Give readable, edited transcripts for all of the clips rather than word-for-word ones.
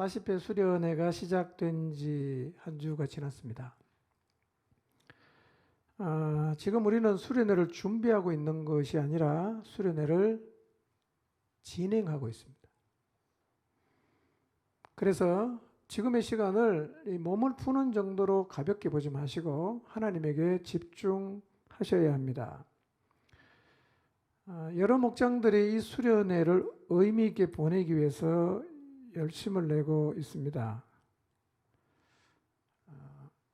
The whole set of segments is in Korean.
40회 수련회가 시작된 지 한 주가 지났습니다. 지금 우리는 수련회를 준비하고 있는 것이 아니라 수련회를 진행하고 있습니다. 그래서 지금의 시간을 이 몸을 푸는 정도로 가볍게 보지 마시고 하나님에게 집중하셔야 합니다. 여러 목장들이 이 수련회를 의미 있게 보내기 위해서 열심을 내고 있습니다.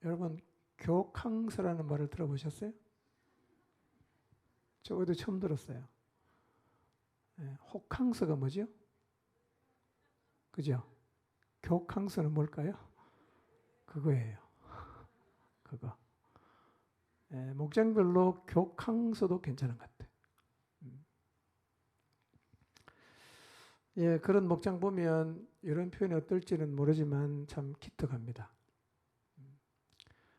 여러분 교캉서라는 말을 들어보셨어요? 저도 처음 들었어요. 호캉서가 뭐죠? 그죠? 교캉서는 뭘까요? 그거예요. 그거. 목장별로 교캉서도 괜찮은 것 같아요. 그런 목장 보면 이런 표현이 어떨지는 모르지만 참 기특합니다.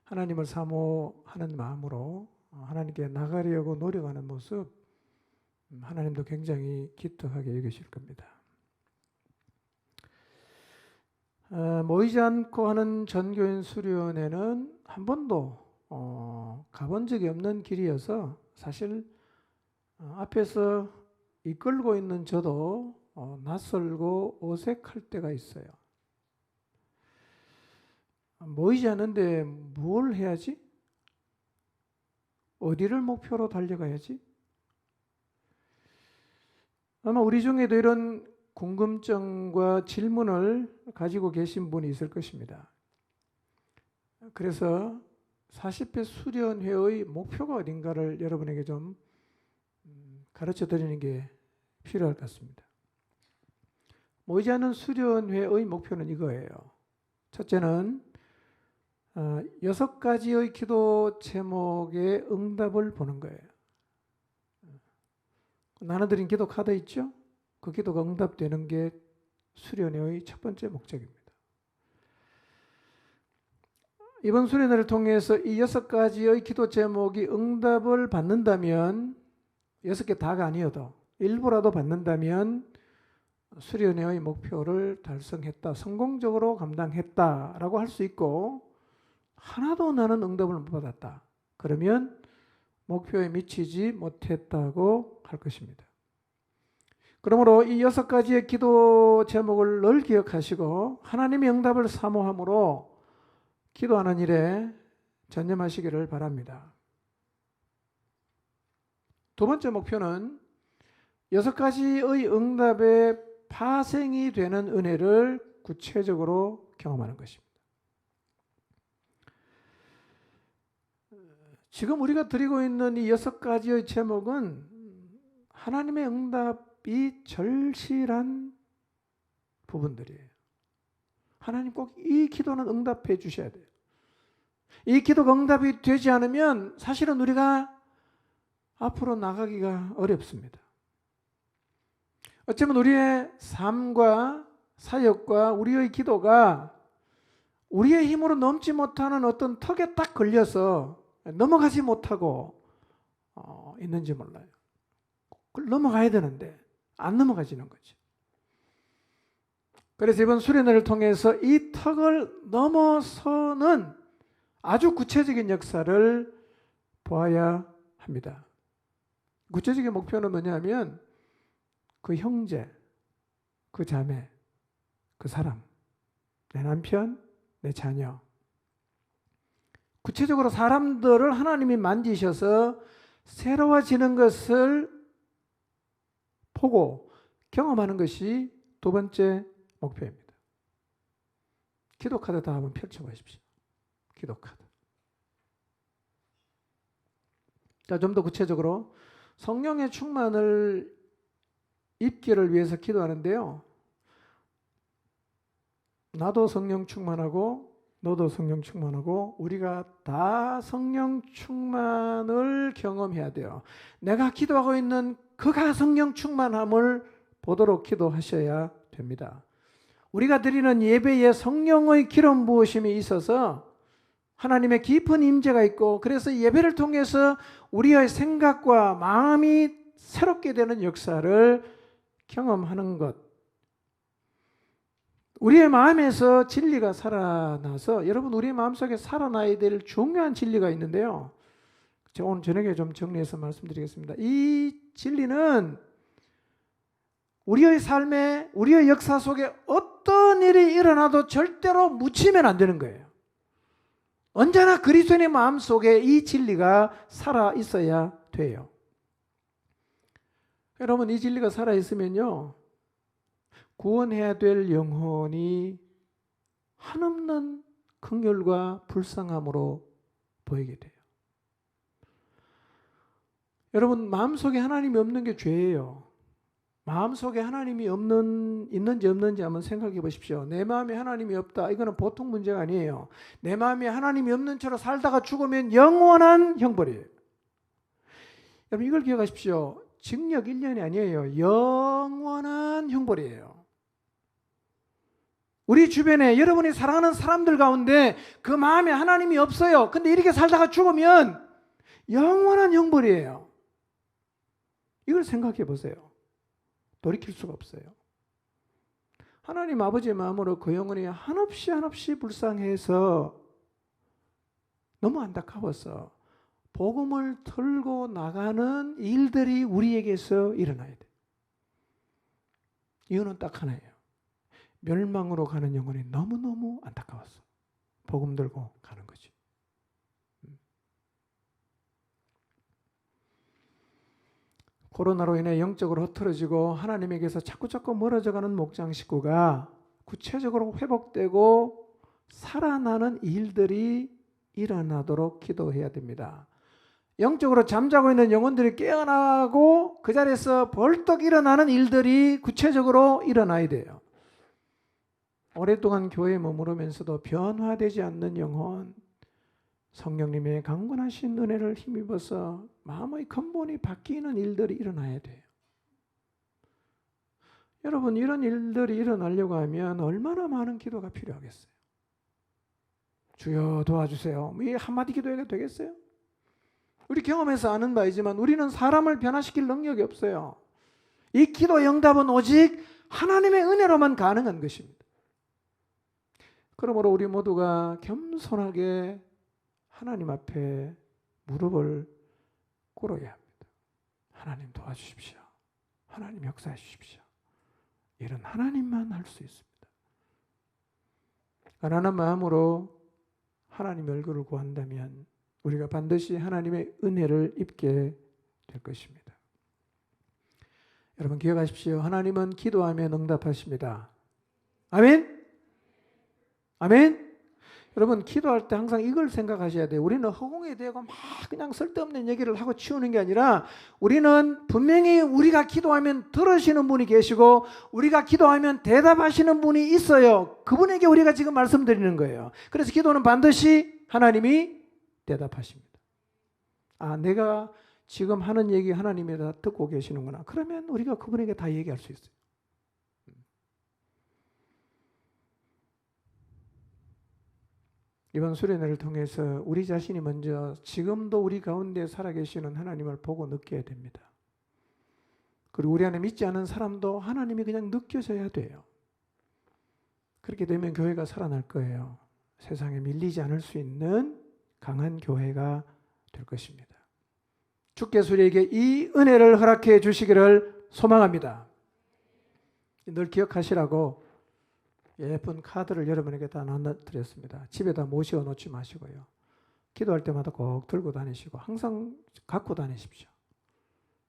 하나님을 사모하는 마음으로 하나님께 나가려고 노력하는 모습, 하나님도 굉장히 기특하게 여기실 겁니다. 모이지 않고 하는 전교인 수련회는 한 번도 가본 적이 없는 길이어서 사실 앞에서 이끌고 있는 저도 낯설고 어색할 때가 있어요. 모이지 않는데 뭘 해야지? 어디를 목표로 달려가야지? 아마 우리 중에도 이런 궁금증과 질문을 가지고 계신 분이 있을 것입니다. 그래서 40회 수련회의 목표가 어딘가를 여러분에게 좀 가르쳐 드리는 게 필요할 것 같습니다. 모이지 않는 수련회의 목표는 이거예요. 첫째는 6가지의 기도 제목의 응답을 보는 거예요. 나눠드린 기도 카드 있죠? 그 기도가 응답되는 게 수련회의 첫 번째 목적입니다. 이번 수련회를 통해서 이 6가지의 기도 제목이 응답을 받는다면 6개 다가 아니어도 일부라도 받는다면 수련회의 목표를 달성했다, 성공적으로 감당했다라고 할 수 있고, 하나도 나는 응답을 못 받았다, 그러면 목표에 미치지 못했다고 할 것입니다. 그러므로 이 6가지의 기도 제목을 늘 기억하시고 하나님의 응답을 사모함으로 기도하는 일에 전념하시기를 바랍니다. 두 번째 목표는 6가지의 응답에 파생이 되는 은혜를 구체적으로 경험하는 것입니다. 지금 우리가 드리고 있는 이 6가지의 제목은 하나님의 응답이 절실한 부분들이에요. 하나님 꼭 이 기도는 응답해 주셔야 돼요. 이 기도가 응답이 되지 않으면 사실은 우리가 앞으로 나가기가 어렵습니다. 어쩌면 우리의 삶과 사역과 우리의 기도가 우리의 힘으로 넘지 못하는 어떤 턱에 딱 걸려서 넘어가지 못하고 있는지 몰라요. 넘어가야 되는데 안 넘어가지는 거죠. 그래서 이번 수련회를 통해서 이 턱을 넘어서는 아주 구체적인 역사를 보아야 합니다. 구체적인 목표는 뭐냐면 그 형제, 그 자매, 그 사람, 내 남편, 내 자녀, 구체적으로 사람들을 하나님이 만지셔서 새로워지는 것을 보고 경험하는 것이 두 번째 목표입니다. 기도카드 다 한번 펼쳐보십시오. 기도카드. 자, 좀 더 구체적으로 성령의 충만을 입기를 위해서 기도하는데요. 나도 성령 충만하고 너도 성령 충만하고 우리가 다 성령 충만을 경험해야 돼요. 내가 기도하고 있는 그가 성령 충만함을 보도록 기도하셔야 됩니다. 우리가 드리는 예배에 성령의 기름 부으심이 있어서 하나님의 깊은 임재가 있고, 그래서 예배를 통해서 우리의 생각과 마음이 새롭게 되는 역사를 경험하는 것, 우리의 마음에서 진리가 살아나서 여러분 우리의 마음속에 살아나야 될 중요한 진리가 있는데요. 제가 오늘 저녁에 좀 정리해서 말씀드리겠습니다. 이 진리는 우리의 삶에 우리의 역사 속에 어떤 일이 일어나도 절대로 묻히면 안 되는 거예요. 언제나 그리스도인의 마음속에 이 진리가 살아 있어야 돼요. 여러분 이 진리가 살아 있으면요. 구원해야 될 영혼이 한없는 긍휼과 불쌍함으로 보이게 돼요. 여러분 마음속에 하나님이 없는 게 죄예요. 마음속에 하나님이 있는지 없는지 한번 생각해 보십시오. 내 마음에 하나님이 없다. 이거는 보통 문제가 아니에요. 내 마음에 하나님이 없는 채로 살다가 죽으면 영원한 형벌이에요. 여러분 이걸 기억하십시오. 징역 1년이 아니에요. 영원한 형벌이에요. 우리 주변에 여러분이 사랑하는 사람들 가운데 그 마음에 하나님이 없어요. 근데 이렇게 살다가 죽으면 영원한 형벌이에요. 이걸 생각해 보세요. 돌이킬 수가 없어요. 하나님 아버지의 마음으로 그 영혼이 한없이 불쌍해서 너무 안타까워서 복음을 털고 나가는 일들이 우리에게서 일어나야 돼요. 이유는 딱 하나예요. 멸망으로 가는 영혼이 너무너무 안타까웠어. 복음 들고 가는 거지. 코로나로 인해 영적으로 흐트러지고 하나님에게서 자꾸 멀어져가는 목장 식구가 구체적으로 회복되고 살아나는 일들이 일어나도록 기도해야 됩니다. 영적으로 잠자고 있는 영혼들이 깨어나고 그 자리에서 벌떡 일어나는 일들이 구체적으로 일어나야 돼요. 오랫동안 교회에 머무르면서도 변화되지 않는 영혼, 성령님의 강건하신 은혜를 힘입어서 마음의 근본이 바뀌는 일들이 일어나야 돼요. 여러분 이런 일들이 일어나려고 하면 얼마나 많은 기도가 필요하겠어요. 주여 도와주세요. 이 한마디 기도해도 되겠어요? 우리 경험에서 아는 바이지만 우리는 사람을 변화시킬 능력이 없어요. 이 기도의 응답은 오직 하나님의 은혜로만 가능한 것입니다. 그러므로 우리 모두가 겸손하게 하나님 앞에 무릎을 꿇어야 합니다. 하나님 도와주십시오. 하나님 역사해 주십시오. 이런 하나님만 할 수 있습니다. 가난한 마음으로 하나님 얼굴을 구한다면 우리가 반드시 하나님의 은혜를 입게 될 것입니다. 여러분 기억하십시오. 하나님은 기도하면 응답하십니다. 아멘? 아멘? 여러분 기도할 때 항상 이걸 생각하셔야 돼요. 우리는 허공에 대고 막 그냥 쓸데없는 얘기를 하고 치우는 게 아니라 우리는 분명히 우리가 기도하면 들으시는 분이 계시고 우리가 기도하면 대답하시는 분이 있어요. 그분에게 우리가 지금 말씀드리는 거예요. 그래서 기도는 반드시 하나님이 대답하십니다. 아, 내가 지금 하는 얘기 하나님이 다 듣고 계시는구나. 그러면 우리가 그분에게 다 얘기할 수 있어요. 이번 수련회를 통해서 우리 자신이 먼저 지금도 우리 가운데 살아계시는 하나님을 보고 느껴야 됩니다. 그리고 우리 안에 믿지 않은 사람도 하나님이 그냥 느껴져야 돼요. 그렇게 되면 교회가 살아날 거예요. 세상에 밀리지 않을 수 있는 강한 교회가 될 것입니다. 주께서 우리에게 이 은혜를 허락해 주시기를 소망합니다. 늘 기억하시라고 예쁜 카드를 여러분에게 다 나눠드렸습니다. 집에다 모셔 놓지 마시고요. 기도할 때마다 꼭 들고 다니시고 항상 갖고 다니십시오.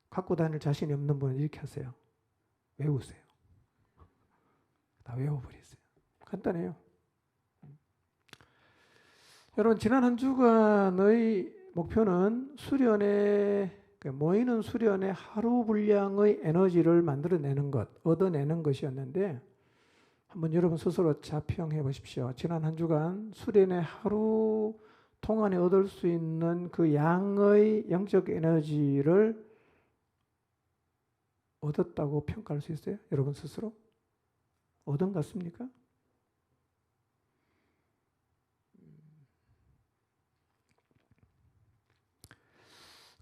갖고 다닐 자신이 없는 분은 이렇게 하세요. 외우세요. 다 외워버리세요. 간단해요. 여러분 지난 한 주간의 목표는 모이는 수련의 하루 분량의 에너지를 만들어내는 것, 얻어내는 것이었는데 한번 여러분 스스로 자평해 보십시오. 지난 한 주간 수련의 하루 동안에 얻을 수 있는 그 양의 영적 에너지를 얻었다고 평가할 수 있어요? 여러분 스스로? 얻은 것 같습니까?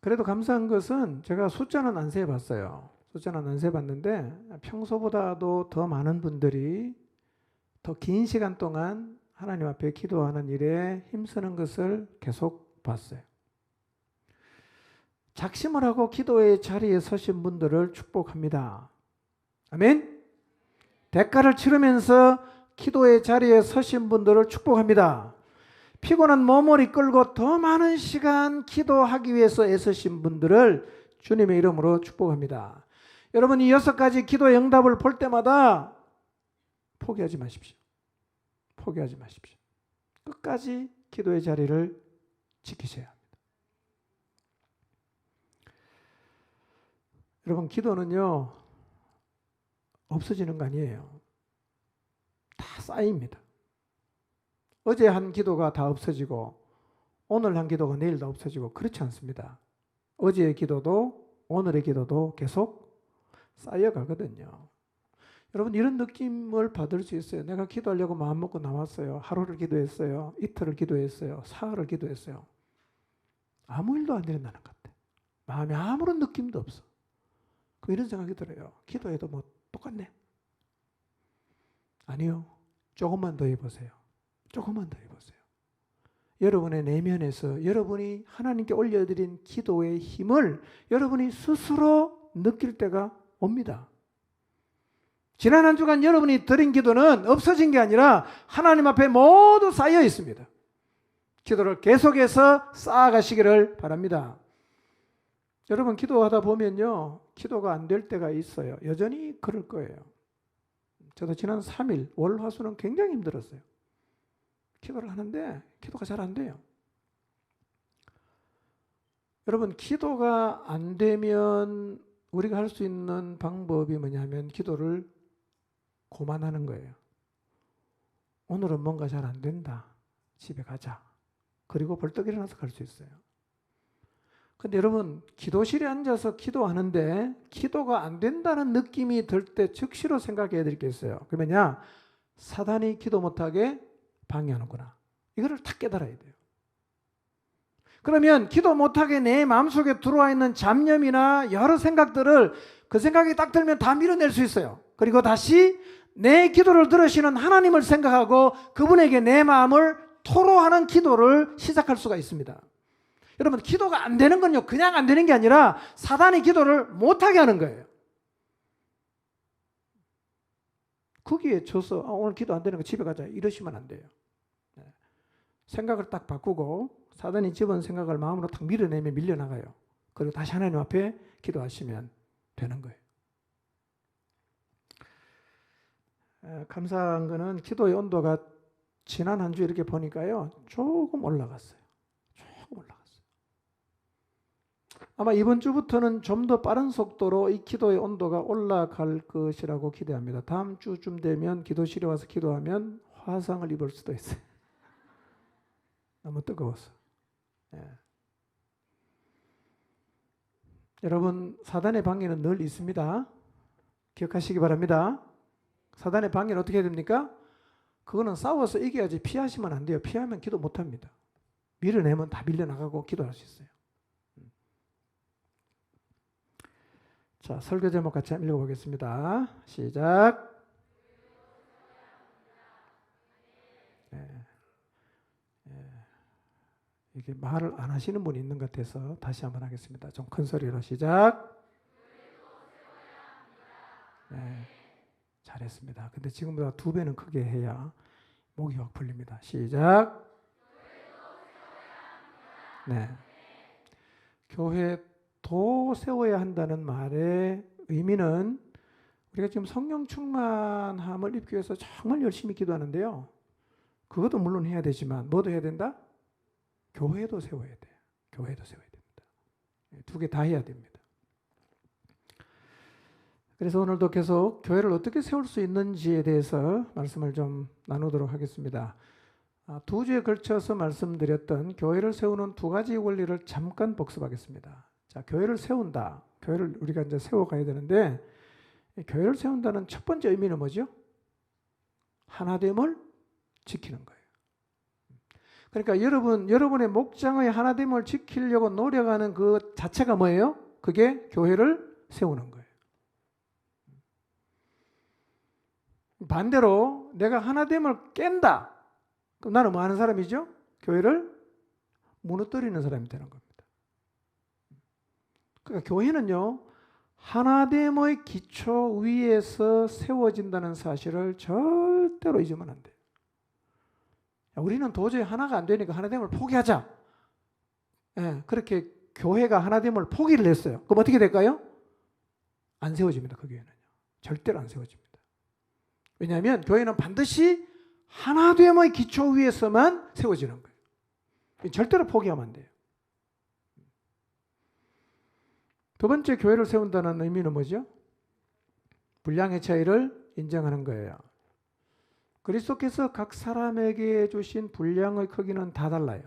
그래도 감사한 것은 제가 숫자는 안 세봤어요. 숫자는 안 세봤는데 평소보다도 더 많은 분들이 더 긴 시간 동안 하나님 앞에 기도하는 일에 힘쓰는 것을 계속 봤어요. 작심을 하고 기도의 자리에 서신 분들을 축복합니다. 아멘. 대가를 치르면서 기도의 자리에 서신 분들을 축복합니다. 피곤한 몸을 이끌고 더 많은 시간 기도하기 위해서 애쓰신 분들을 주님의 이름으로 축복합니다. 여러분, 이 6가지 기도의 응답을 볼 때마다 포기하지 마십시오. 포기하지 마십시오. 끝까지 기도의 자리를 지키셔야 합니다. 여러분, 기도는요, 없어지는 거 아니에요. 다 쌓입니다. 어제 한 기도가 다 없어지고 오늘 한 기도가 내일 다 없어지고 그렇지 않습니다. 어제의 기도도 오늘의 기도도 계속 쌓여가거든요. 여러분, 이런 느낌을 받을 수 있어요. 내가 기도하려고 마음먹고 나왔어요. 하루를 기도했어요. 이틀을 기도했어요. 사흘을 기도했어요. 아무 일도 안 일어나는 것 같아. 마음에 아무런 느낌도 없어. 이런 생각이 들어요. 기도해도 뭐 똑같네. 아니요. 조금만 더 해보세요. 조금만 더 해보세요. 여러분의 내면에서 여러분이 하나님께 올려드린 기도의 힘을 여러분이 스스로 느낄 때가 옵니다. 지난 한 주간 여러분이 드린 기도는 없어진 게 아니라 하나님 앞에 모두 쌓여 있습니다. 기도를 계속해서 쌓아가시기를 바랍니다. 여러분, 기도하다 보면요, 기도가 안 될 때가 있어요. 여전히 그럴 거예요. 저도 지난 3일 월, 화, 수는 굉장히 힘들었어요. 기도를 하는데 기도가 잘 안 돼요. 여러분, 기도가 안 되면 우리가 할 수 있는 방법이 뭐냐면 기도를 고만하는 거예요. 오늘은 뭔가 잘 안 된다. 집에 가자. 그리고 벌떡 일어나서 갈 수 있어요. 근데 여러분, 기도실에 앉아서 기도하는데 기도가 안 된다는 느낌이 들 때 즉시로 생각해야 될 게 있어요. 그게 뭐냐? 사단이 기도 못하게 방해하는구나. 이거를 딱 깨달아야 돼요. 그러면 기도 못하게 내 마음속에 들어와 있는 잡념이나 여러 생각들을 그 생각이 딱 들면 다 밀어낼 수 있어요. 그리고 다시 내 기도를 들으시는 하나님을 생각하고 그분에게 내 마음을 토로하는 기도를 시작할 수가 있습니다. 여러분, 기도가 안 되는 건요, 그냥 안 되는 게 아니라 사단이 기도를 못하게 하는 거예요. 거기에 져서 오늘 기도 안 되는 거 집에 가자 이러시면 안 돼요. 생각을 딱 바꾸고 사단이 집어넣은 생각을 마음으로 딱 밀어내면 밀려나가요. 그리고 다시 하나님 앞에 기도하시면 되는 거예요. 감사한 거는 기도의 온도가 지난 한 주 이렇게 보니까요, 조금 올라갔어요. 조금 올라갔어요. 아마 이번 주부터는 좀 더 빠른 속도로 이 기도의 온도가 올라갈 것이라고 기대합니다. 다음 주쯤 되면 기도실에 와서 기도하면 화상을 입을 수도 있어요. 너무 뜨거워서. 예. 여러분, 사단의 방해는 늘 있습니다. 기억하시기 바랍니다. 사단의 방해는 어떻게 해야 됩니까? 그거는 싸워서 이겨야지 피하시면 안 돼요. 피하면 기도 못합니다. 밀어내면 다 밀려나가고 기도할 수 있어요. 자, 설교 제목 같이 한번 읽어보겠습니다. 시작. 이게 말을 안 하시는 분이 있는 것 같아서 다시 한번 하겠습니다. 좀 큰 소리로 시작. 네, 잘했습니다. 근데 지금보다 2배는 크게 해야 목이 확 풀립니다. 시작. 네. 교회도 세워야 한다는 말의 의미는 우리가 지금 성령 충만함을 입기 위해서 정말 열심히 기도하는데요. 그것도 물론 해야 되지만 뭐도 해야 된다? 교회도 세워야 돼요. 교회도 세워야 됩니다. 2개 다 해야 됩니다. 그래서 오늘도 계속 교회를 어떻게 세울 수 있는지에 대해서 말씀을 좀 나누도록 하겠습니다. 2주에 걸쳐서 말씀드렸던 교회를 세우는 2가지 원리를 잠깐 복습하겠습니다. 자, 교회를 세운다. 교회를 우리가 이제 세워가야 되는데, 교회를 세운다는 첫 번째 의미는 뭐죠? 하나됨을 지키는 거예요. 그러니까 여러분의 목장의 하나됨을 지키려고 노력하는 그 자체가 뭐예요? 그게 교회를 세우는 거예요. 반대로 내가 하나됨을 깬다. 그럼 나는 뭐 하는 사람이죠? 교회를 무너뜨리는 사람이 되는 겁니다. 그러니까 교회는요, 하나됨의 기초 위에서 세워진다는 사실을 절대로 잊으면 안 돼요. 우리는 도저히 하나가 안 되니까 하나됨을 포기하자. 예, 그렇게 교회가 하나됨을 포기를 했어요. 그럼 어떻게 될까요? 안 세워집니다. 그 교회는요. 절대로 안 세워집니다. 왜냐하면 교회는 반드시 하나됨의 기초 위에서만 세워지는 거예요. 절대로 포기하면 안 돼요. 두 번째, 교회를 세운다는 의미는 뭐죠? 분량의 차이를 인정하는 거예요. 그리스도께서 각 사람에게 주신 분량의 크기는 다 달라요.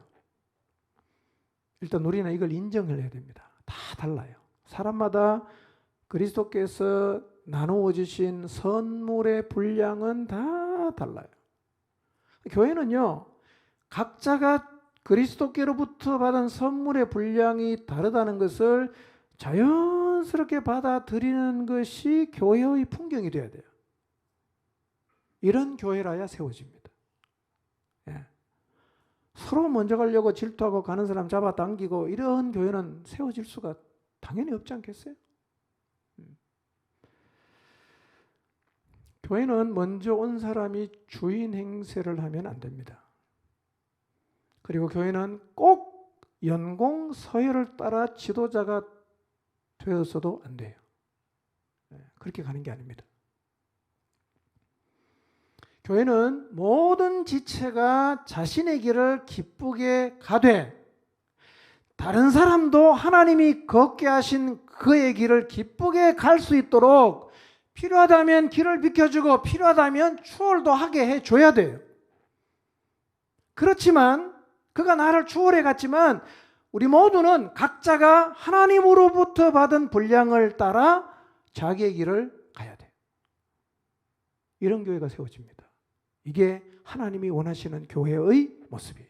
일단 우리는 이걸 인정을 해야 됩니다. 다 달라요. 사람마다 그리스도께서 나누어 주신 선물의 분량은 다 달라요. 교회는요, 각자가 그리스도께로부터 받은 선물의 분량이 다르다는 것을 자연스럽게 받아들이는 것이 교회의 풍경이 되어야 돼요. 이런 교회라야 세워집니다. 예. 서로 먼저 가려고 질투하고 가는 사람 잡아당기고 이런 교회는 세워질 수가 당연히 없지 않겠어요? 교회는 먼저 온 사람이 주인 행세를 하면 안 됩니다. 그리고 교회는 꼭 연공 서열을 따라 지도자가 되어서도 안 돼요. 그렇게 가는 게 아닙니다. 교회는 모든 지체가 자신의 길을 기쁘게 가되 다른 사람도 하나님이 걷게 하신 그의 길을 기쁘게 갈 수 있도록 필요하다면 길을 비켜주고 필요하다면 추월도 하게 해줘야 돼요. 그렇지만 그가 나를 추월해 갔지만 우리 모두는 각자가 하나님으로부터 받은 분량을 따라 자기의 길을 가야 돼요. 이런 교회가 세워집니다. 이게 하나님이 원하시는 교회의 모습이에요.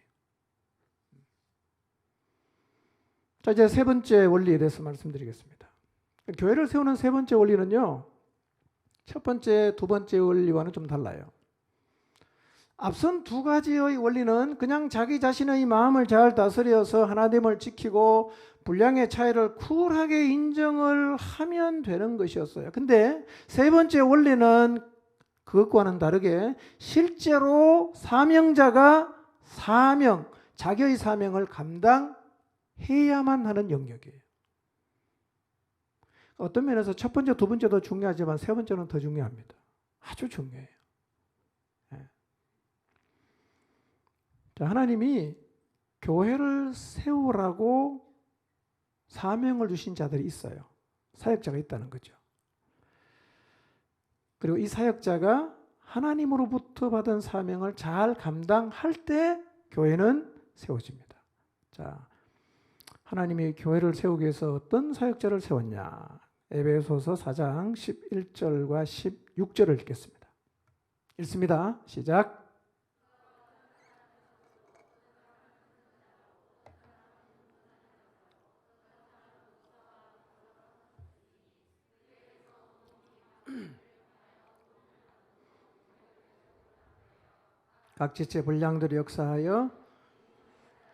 자, 이제 세 번째 원리에 대해서 말씀드리겠습니다. 교회를 세우는 세 번째 원리는요, 첫 번째, 두 번째 원리와는 좀 달라요. 앞선 두 가지의 원리는 그냥 자기 자신의 마음을 잘 다스려서 하나됨을 지키고 분량의 차이를 쿨하게 인정을 하면 되는 것이었어요. 근데 세 번째 원리는 그것과는 다르게 실제로 사명자가 자기의 사명을 감당해야만 하는 영역이에요. 어떤 면에서 첫 번째, 두 번째도 중요하지만 세 번째는 더 중요합니다. 아주 중요해요. 자, 하나님이 교회를 세우라고 사명을 주신 자들이 있어요. 사역자가 있다는 거죠. 그리고 이 사역자가 하나님으로부터 받은 사명을 잘 감당할 때 교회는 세워집니다. 자, 하나님이 교회를 세우기 위해서 어떤 사역자를 세웠냐? 에베소서 4장 11절과 16절을 읽겠습니다. 읽습니다. 시작. 각 지체 분량들이 역사하여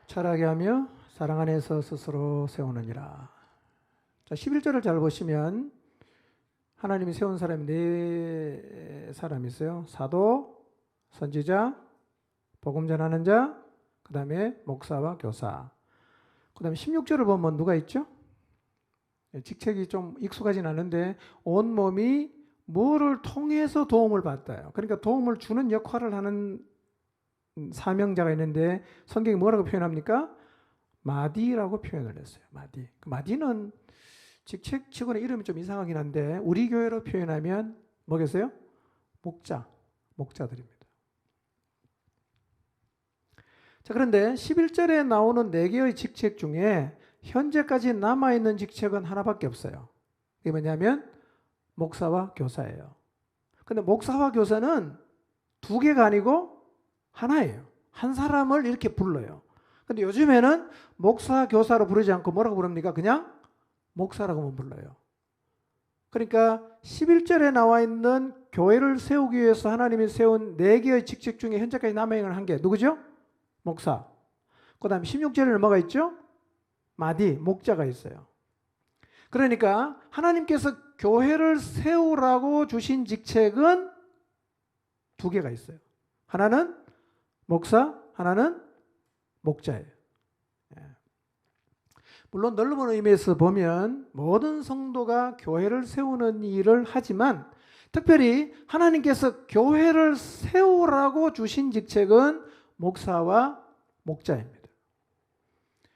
철학하게 하며 사랑 안에서 스스로 세우느니라. 자, 11절을 잘 보시면 하나님이 세운 사람이 네 사람이 있어요. 사도, 선지자, 복음 전하는 자, 그 다음에 목사와 교사. 그 다음에 16절을 보면 누가 있죠? 직책이 좀 익숙하진 않은데 온몸이 뭐를 통해서 도움을 받아요. 그러니까 도움을 주는 역할을 하는 사명자가 있는데 성경이 뭐라고 표현합니까? 마디라고 표현을 했어요. 마디. 그 마디는 직책치고는 이름이 좀 이상하긴 한데 우리 교회로 표현하면 뭐겠어요? 목자들입니다. 자, 그런데 11절에 나오는 4개의 직책 중에 현재까지 남아있는 직책은 하나밖에 없어요. 이게 뭐냐면 목사와 교사예요. 근데 목사와 교사는 2개가 아니고 하나예요. 한 사람을 이렇게 불러요. 근데 요즘에는 목사, 교사로 부르지 않고 뭐라고 부릅니까? 그냥 목사라고만 불러요. 그러니까 11절에 나와 있는 교회를 세우기 위해서 하나님이 세운 4개의 직책 중에 현재까지 남아있는 한 개, 누구죠? 목사. 그 다음에 16절에는 뭐가 있죠? 마디, 목자가 있어요. 그러니까 하나님께서 교회를 세우라고 주신 직책은 2개가 있어요. 하나는 목사, 하나는 목자예요. 물론 넓은 의미에서 보면 모든 성도가 교회를 세우는 일을 하지만 특별히 하나님께서 교회를 세우라고 주신 직책은 목사와 목자입니다.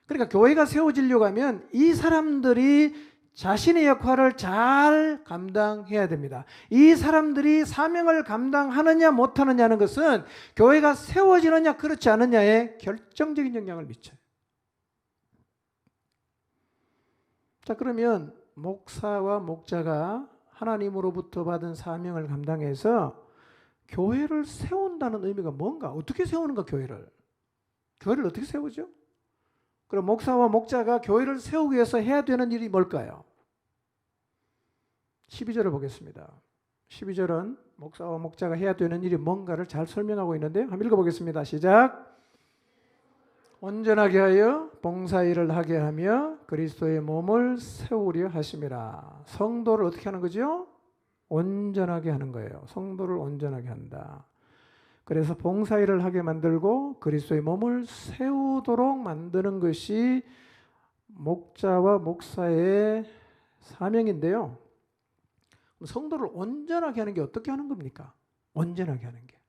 그러니까 교회가 세워지려고 하면 이 사람들이 자신의 역할을 잘 감당해야 됩니다. 이 사람들이 사명을 감당하느냐 못하느냐는 것은 교회가 세워지느냐 그렇지 않느냐에 결정적인 영향을 미쳐요. 자, 그러면 목사와 목자가 하나님으로부터 받은 사명을 감당해서 교회를 세운다는 의미가 뭔가? 어떻게 세우는가 교회를? 교회를 어떻게 세우죠? 그럼 목사와 목자가 교회를 세우기 위해서 해야 되는 일이 뭘까요? 12절을 보겠습니다. 12절은 목사와 목자가 해야 되는 일이 뭔가를 잘 설명하고 있는데요. 한번 읽어보겠습니다. 시작. 온전하게 하여 봉사일을 하게 하며 그리스도의 몸을 세우려 하심이라. 성도를 어떻게 하는 거죠? 온전하게 하는 거예요. 성도를 온전하게 한다. 그래서 봉사일을 하게 만들고 그리스도의 몸을 세우도록 만드는 것이 목자와 목사의 사명인데요. 성도를 온전하게 하는 게 어떻게 하는 겁니까? 온전하게 하는 게.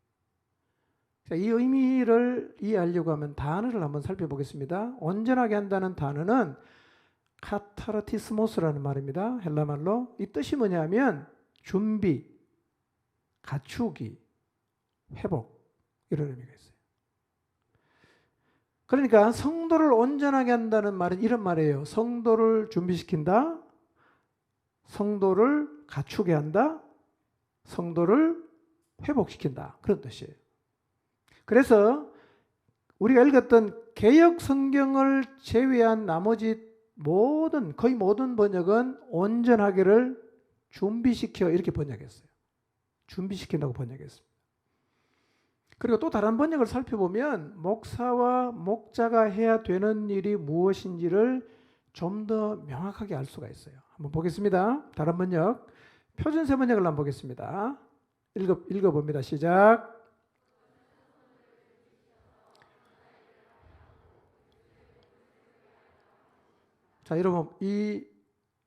이 의미를 이해하려고 하면 단어를 한번 살펴보겠습니다. 온전하게 한다는 단어는 카타르티스모스라는 말입니다. 헬라말로. 이 뜻이 뭐냐면 준비, 갖추기, 회복, 이런 의미가 있어요. 그러니까 성도를 온전하게 한다는 말은 이런 말이에요. 성도를 준비시킨다, 성도를 갖추게 한다, 성도를 회복시킨다, 그런 뜻이에요. 그래서 우리가 읽었던 개역 성경을 제외한 나머지 거의 모든 번역은 온전하게를 준비시켜 이렇게 번역했어요. 준비시킨다고 번역했습니다. 그리고 또 다른 번역을 살펴보면 목사와 목자가 해야 되는 일이 무엇인지를 좀 더 명확하게 알 수가 있어요. 한번 보겠습니다. 다른 번역, 표준세 번역을 한번 보겠습니다. 읽어봅니다. 시작. 자, 여러분 이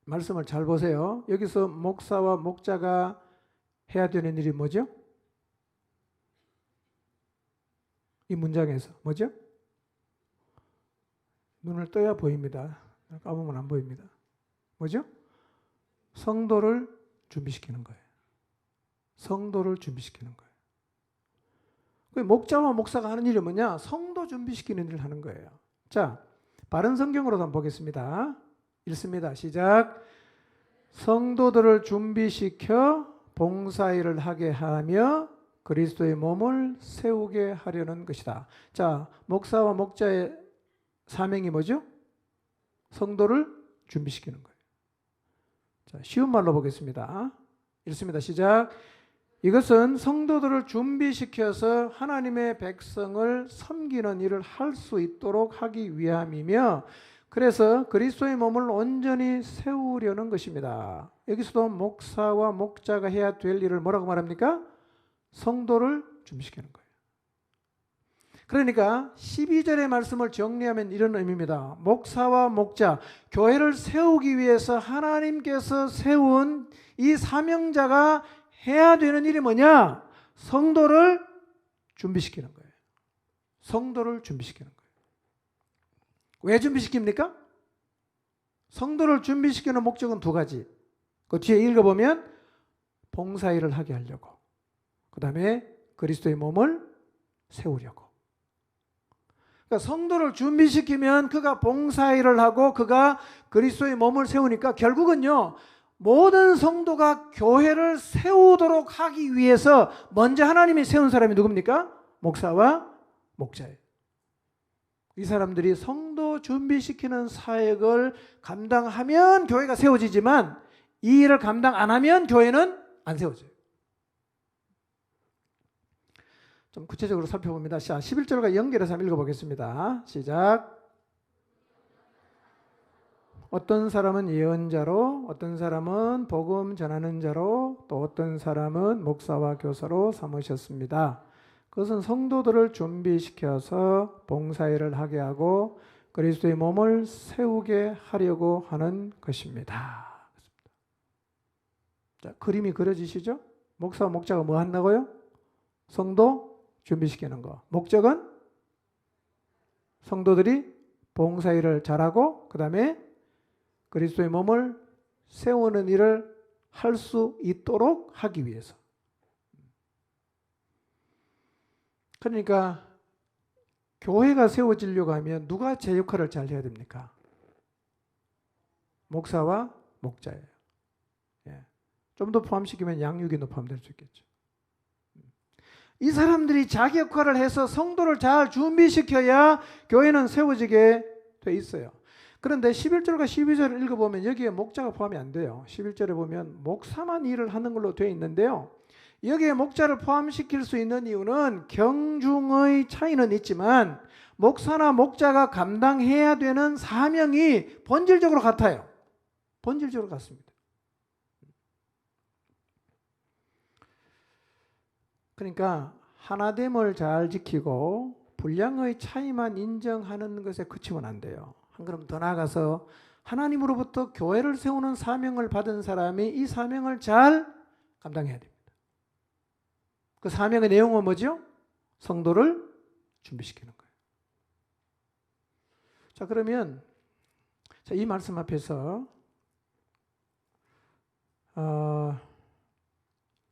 말씀을 잘 보세요. 여기서 목사와 목자가 해야 되는 일이 뭐죠? 이 문장에서 뭐죠? 눈을 떠야 보입니다. 까보면 안 보입니다. 뭐죠? 성도를 준비시키는 거예요. 성도를 준비시키는 거예요. 목자와 목사가 하는 일이 뭐냐? 성도 준비시키는 일을 하는 거예요. 자, 바른 성경으로도 한번 보겠습니다. 읽습니다. 시작. 성도들을 준비시켜 봉사일을 하게 하며 그리스도의 몸을 세우게 하려는 것이다. 자, 목사와 목자의 사명이 뭐죠? 성도를 준비시키는 거예요. 자, 쉬운 말로 보겠습니다. 읽습니다. 시작. 이것은 성도들을 준비시켜서 하나님의 백성을 섬기는 일을 할 수 있도록 하기 위함이며 그래서 그리스도의 몸을 온전히 세우려는 것입니다. 여기서도 목사와 목자가 해야 될 일을 뭐라고 말합니까? 성도를 준비시키는 거예요. 그러니까 12절의 말씀을 정리하면 이런 의미입니다. 목사와 목자, 교회를 세우기 위해서 하나님께서 세운 이 사명자가 해야 되는 일이 뭐냐? 성도를 준비시키는 거예요. 성도를 준비시키는 거예요. 왜 준비시킵니까? 성도를 준비시키는 목적은 2가지. 그 뒤에 읽어보면 봉사일을 하게 하려고, 그 다음에 그리스도의 몸을 세우려고. 그러니까 성도를 준비시키면 그가 봉사일을 하고 그가 그리스도의 몸을 세우니까 결국은요, 모든 성도가 교회를 세우도록 하기 위해서 먼저 하나님이 세운 사람이 누굽니까? 목사와 목자예요. 이 사람들이 성도 준비시키는 사역을 감당하면 교회가 세워지지만 이 일을 감당 안 하면 교회는 안 세워져요. 좀 구체적으로 살펴봅니다. 자, 11절과 연결해서 한번 읽어보겠습니다. 시작. 어떤 사람은 예언자로, 어떤 사람은 복음 전하는 자로, 또 어떤 사람은 목사와 교사로 삼으셨습니다. 그것은 성도들을 준비시켜서 봉사일을 하게 하고 그리스도의 몸을 세우게 하려고 하는 것입니다. 자, 그림이 그려지시죠? 목사와 목자가 뭐 한다고요? 성도 준비시키는 거. 목적은 성도들이 봉사일을 잘하고 그 다음에 그리스도의 몸을 세우는 일을 할 수 있도록 하기 위해서. 그러니까 교회가 세워지려고 하면 누가 제 역할을 잘 해야 됩니까? 목사와 목자예요. 예. 좀 더 포함시키면 양육인도 포함될 수 있겠죠. 이 사람들이 자기 역할을 해서 성도를 잘 준비시켜야 교회는 세워지게 돼 있어요. 그런데 11절과 12절을 읽어보면 여기에 목자가 포함이 안 돼요. 11절에 보면 목사만 일을 하는 걸로 되어 있는데요. 여기에 목자를 포함시킬 수 있는 이유는 경중의 차이는 있지만 목사나 목자가 감당해야 되는 사명이 본질적으로 같아요. 본질적으로 같습니다. 그러니까 하나됨을 잘 지키고 분량의 차이만 인정하는 것에 그치면 안 돼요. 한 걸음 더 나아가서 하나님으로부터 교회를 세우는 사명을 받은 사람이 이 사명을 잘 감당해야 됩니다. 그 사명의 내용은 뭐죠? 성도를 준비시키는 거예요. 자, 그러면 이 말씀 앞에서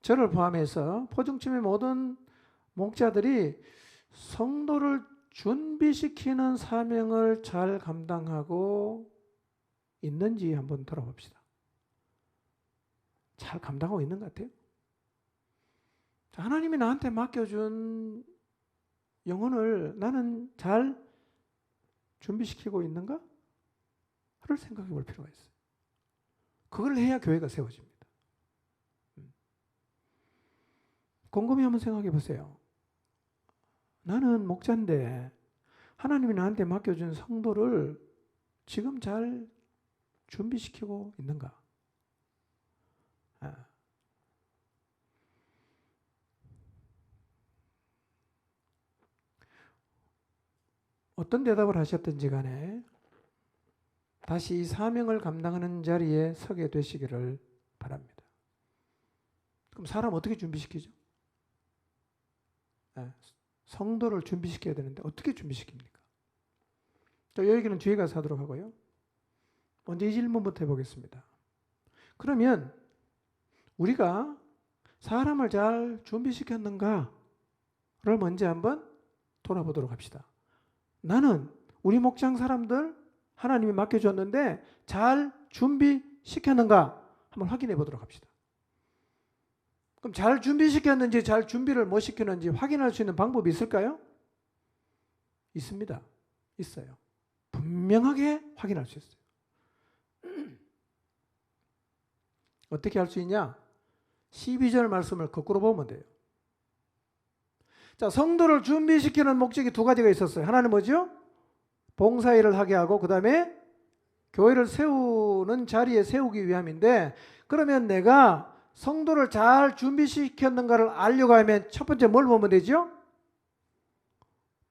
저를 포함해서 포중침의 모든 목자들이 성도를 준비시키는 사명을 잘 감당하고 있는지 한번 돌아봅시다. 잘 감당하고 있는 것 같아요? 하나님이 나한테 맡겨준 영혼을 나는 잘 준비시키고 있는가? 를 생각해 볼 필요가 있어요. 그걸 해야 교회가 세워집니다. 곰곰이 한번 생각해 보세요. 나는 목자인데 하나님이 나한테 맡겨준 성도를 지금 잘 준비시키고 있는가? 어떤 대답을 하셨든지 간에 다시 이 사명을 감당하는 자리에 서게 되시기를 바랍니다. 그럼 사람 어떻게 준비시키죠? 성도를 준비시켜야 되는데 어떻게 준비시킵니까? 이 얘기는 뒤에 가서 하도록 하고요. 먼저 이 질문부터 해보겠습니다. 그러면 우리가 사람을 잘 준비시켰는가를 먼저 한번 돌아보도록 합시다. 나는 우리 목장 사람들 하나님이 맡겨줬는데 잘 준비시켰는가 한번 확인해 보도록 합시다. 그럼 잘 준비시켰는지 잘 준비를 못 시키는지 확인할 수 있는 방법이 있을까요? 있습니다. 있어요. 분명하게 확인할 수 있어요. 어떻게 할 수 있냐? 12절 말씀을 거꾸로 보면 돼요. 자, 성도를 준비시키는 목적이 두 가지가 있었어요. 하나는 뭐죠? 봉사일을 하게 하고 그 다음에 교회를 세우는 자리에 세우기 위함인데, 그러면 내가 성도를 잘 준비시켰는가를 알려고 하면 첫 번째 뭘 보면 되죠?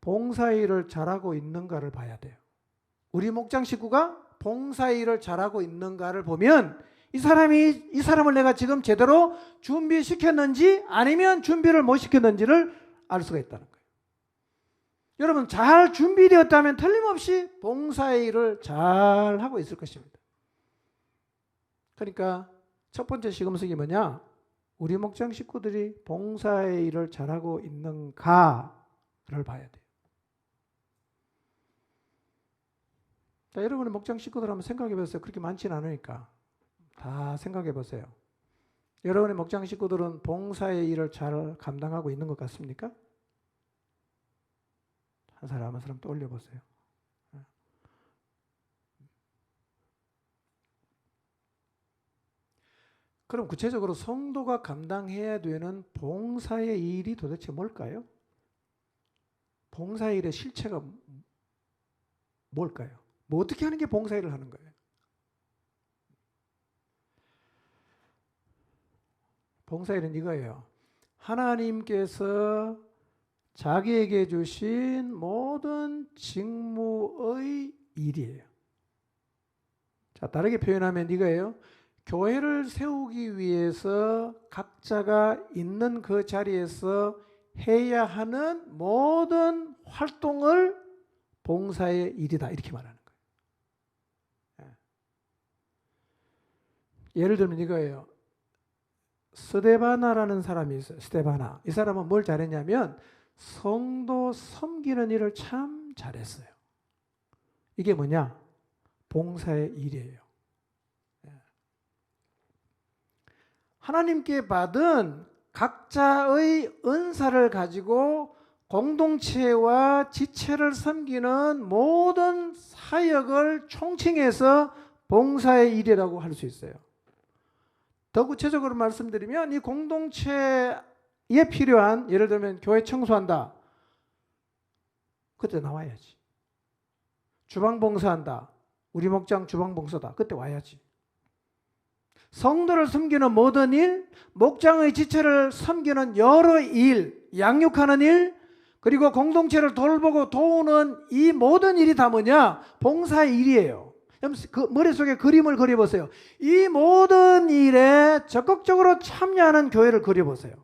봉사일을 잘하고 있는가를 봐야 돼요. 우리 목장 식구가 봉사일을 잘하고 있는가를 보면 이 사람을 내가 지금 제대로 준비시켰는지 아니면 준비를 못 시켰는지를 알 수가 있다는 거예요. 여러분, 잘 준비되었다면 틀림없이 봉사일을 잘 하고 있을 것입니다. 그러니까 첫 번째 시금석이 뭐냐? 우리 목장 식구들이 봉사의 일을 잘하고 있는가를 봐야 돼요. 자, 여러분의 목장 식구들 한번 생각해 보세요. 그렇게 많지는 않으니까 다 생각해 보세요. 여러분의 목장 식구들은 봉사의 일을 잘 감당하고 있는 것 같습니까? 한 사람 한 사람 떠올려 보세요. 그럼 구체적으로 성도가 감당해야 되는 봉사의 일이 도대체 뭘까요? 봉사일의 실체가 뭘까요? 뭐 어떻게 하는 게 봉사일을 하는 거예요? 봉사일은 이거예요. 하나님께서 자기에게 주신 모든 직무의 일이에요. 자, 다르게 표현하면 이거예요. 교회를 세우기 위해서 각자가 있는 그 자리에서 해야 하는 모든 활동을 봉사의 일이다, 이렇게 말하는 거예요. 예를 들면 이거예요. 스데바나라는 사람이 있어요. 스데바나. 이 사람은 뭘 잘했냐면 성도 섬기는 일을 참 잘했어요. 이게 뭐냐? 봉사의 일이에요. 하나님께 받은 각자의 은사를 가지고 공동체와 지체를 섬기는 모든 사역을 총칭해서 봉사의 일이라고 할 수 있어요. 더 구체적으로 말씀드리면 이 공동체에 필요한, 예를 들면 교회 청소한다. 그때 나와야지. 주방 봉사한다. 우리 목장 주방 봉사다. 그때 와야지. 성도를 섬기는 모든 일, 목장의 지체를 섬기는 여러 일, 양육하는 일, 그리고 공동체를 돌보고 도우는 이 모든 일이 다 뭐냐? 봉사의 일이에요. 그 머릿속에 그림을 그려보세요. 이 모든 일에 적극적으로 참여하는 교회를 그려보세요.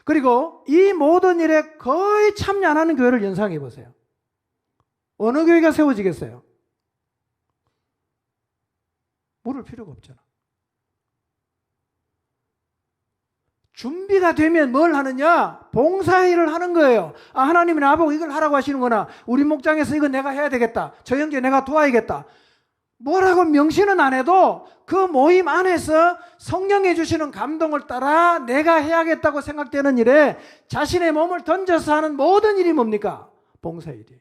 그리고 이 모든 일에 거의 참여 안 하는 교회를 연상해 보세요. 어느 교회가 세워지겠어요? 물을 필요가 없잖아. 준비가 되면 뭘 하느냐? 봉사일을 하는 거예요. 아, 하나님이 나보고 이걸 하라고 하시는구나. 우리 목장에서 이거 내가 해야 되겠다. 저 형제 내가 도와야겠다. 뭐라고 명시는 안 해도 그 모임 안에서 성령이 주시는 감동을 따라 내가 해야겠다고 생각되는 일에 자신의 몸을 던져서 하는 모든 일이 뭡니까? 봉사일이에요.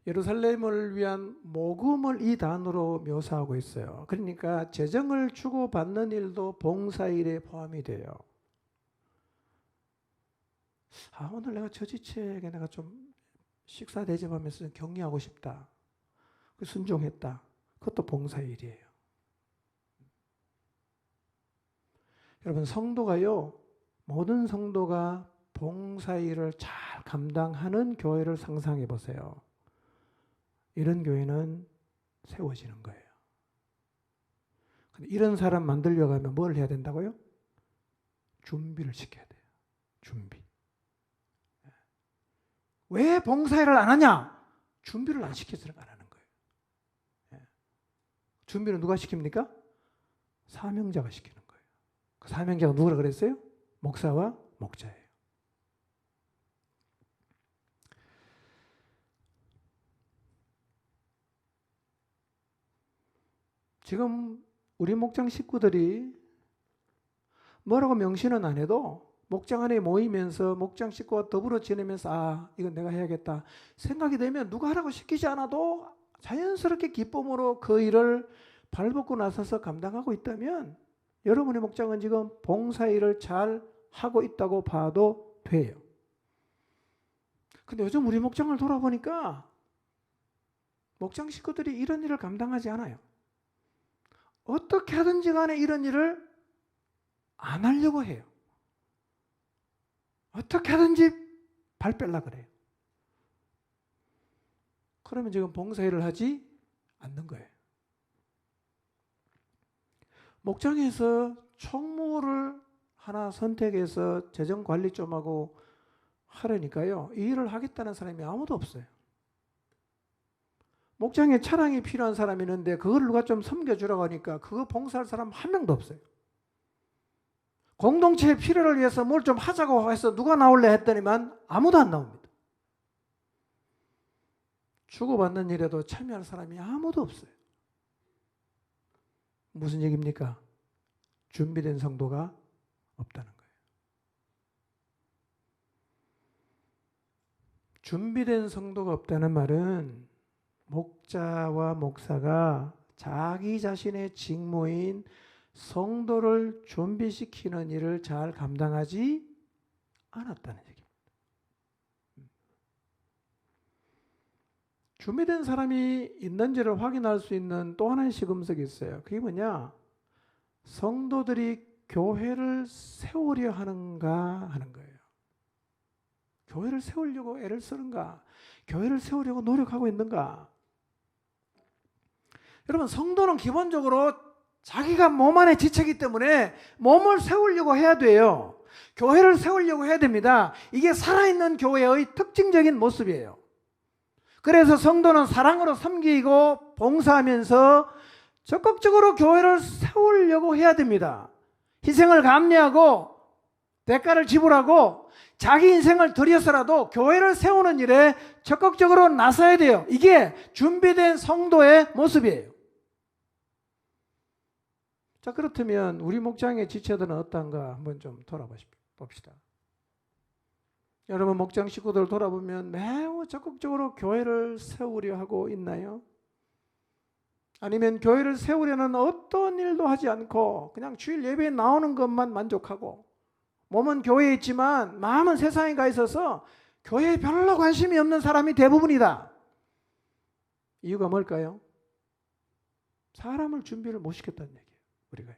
예루살렘을 위한 모금을 이 단어로 묘사하고 있어요. 그러니까 재정을 주고받는 일도 봉사일에 포함이 돼요. 아, 오늘 내가 저 지체에게 내가 좀 식사 대접하면서 격려하고 싶다. 순종했다. 그것도 봉사일이에요. 여러분, 성도가요, 모든 성도가 봉사일을 잘 감당하는 교회를 상상해 보세요. 이런 교회는 세워지는 거예요. 근데 이런 사람 만들려고 하면 뭘 해야 된다고요? 준비를 시켜야 돼요. 준비. 왜 봉사일을 안 하냐? 준비를 안 시켜서 안 하는 거예요. 준비는 누가 시킵니까? 사명자가 시키는 거예요. 그 사명자가 누구라 그랬어요? 목사와 목자예요. 지금 우리 목장 식구들이 뭐라고 명시는 안 해도 목장 안에 모이면서 목장 식구와 더불어 지내면서 아, 이건 내가 해야겠다 생각이 되면 누가 하라고 시키지 않아도 자연스럽게 기쁨으로 그 일을 발벗고 나서서 감당하고 있다면 여러분의 목장은 지금 봉사일을 잘 하고 있다고 봐도 돼요. 근데 요즘 우리 목장을 돌아보니까 목장 식구들이 이런 일을 감당하지 않아요. 어떻게 하든지 간에 이런 일을 안 하려고 해요. 어떻게 하든지 발 뺄라 그래요. 그러면 지금 봉사일을 하지 않는 거예요. 목장에서 총무를 하나 선택해서 재정 관리 좀 하고 하려니까요, 이 일을 하겠다는 사람이 아무도 없어요. 목장에 차량이 필요한 사람이 있는데 그걸 누가 좀 섬겨주라고 하니까 그거 봉사할 사람 한 명도 없어요. 공동체의 필요를 위해서 뭘 좀 하자고 해서 누가 나올래 했더니만 아무도 안 나옵니다. 주고받는 일에도 참여할 사람이 아무도 없어요. 무슨 얘기입니까? 준비된 성도가 없다는 거예요. 준비된 성도가 없다는 말은 목자와 목사가 자기 자신의 직무인 성도를 준비시키는 일을 잘 감당하지 않았다는 얘기입니다. 준비된 사람이 있는지를 확인할 수 있는 또 하나의 시금석이 있어요. 그게 뭐냐? 성도들이 교회를 세우려 하는가 하는 거예요. 교회를 세우려고 애를 쓰는가? 교회를 세우려고 노력하고 있는가? 여러분, 성도는 기본적으로 자기가 몸 안에 지체이기 때문에 몸을 세우려고 해야 돼요. 교회를 세우려고 해야 됩니다. 이게 살아있는 교회의 특징적인 모습이에요. 그래서 성도는 사랑으로 섬기고 봉사하면서 적극적으로 교회를 세우려고 해야 됩니다. 희생을 감내하고 대가를 지불하고 자기 인생을 들여서라도 교회를 세우는 일에 적극적으로 나서야 돼요. 이게 준비된 성도의 모습이에요. 자, 그렇다면 우리 목장의 지체들은 어떤가 한번 좀 돌아봅시다. 여러분, 목장 식구들 돌아보면 매우 적극적으로 교회를 세우려 하고 있나요? 아니면 교회를 세우려는 어떤 일도 하지 않고 그냥 주일 예배에 나오는 것만 만족하고 몸은 교회에 있지만 마음은 세상에 가 있어서 교회에 별로 관심이 없는 사람이 대부분이다. 이유가 뭘까요? 사람을 준비를 못 시켰다는 얘기예요. 우리가.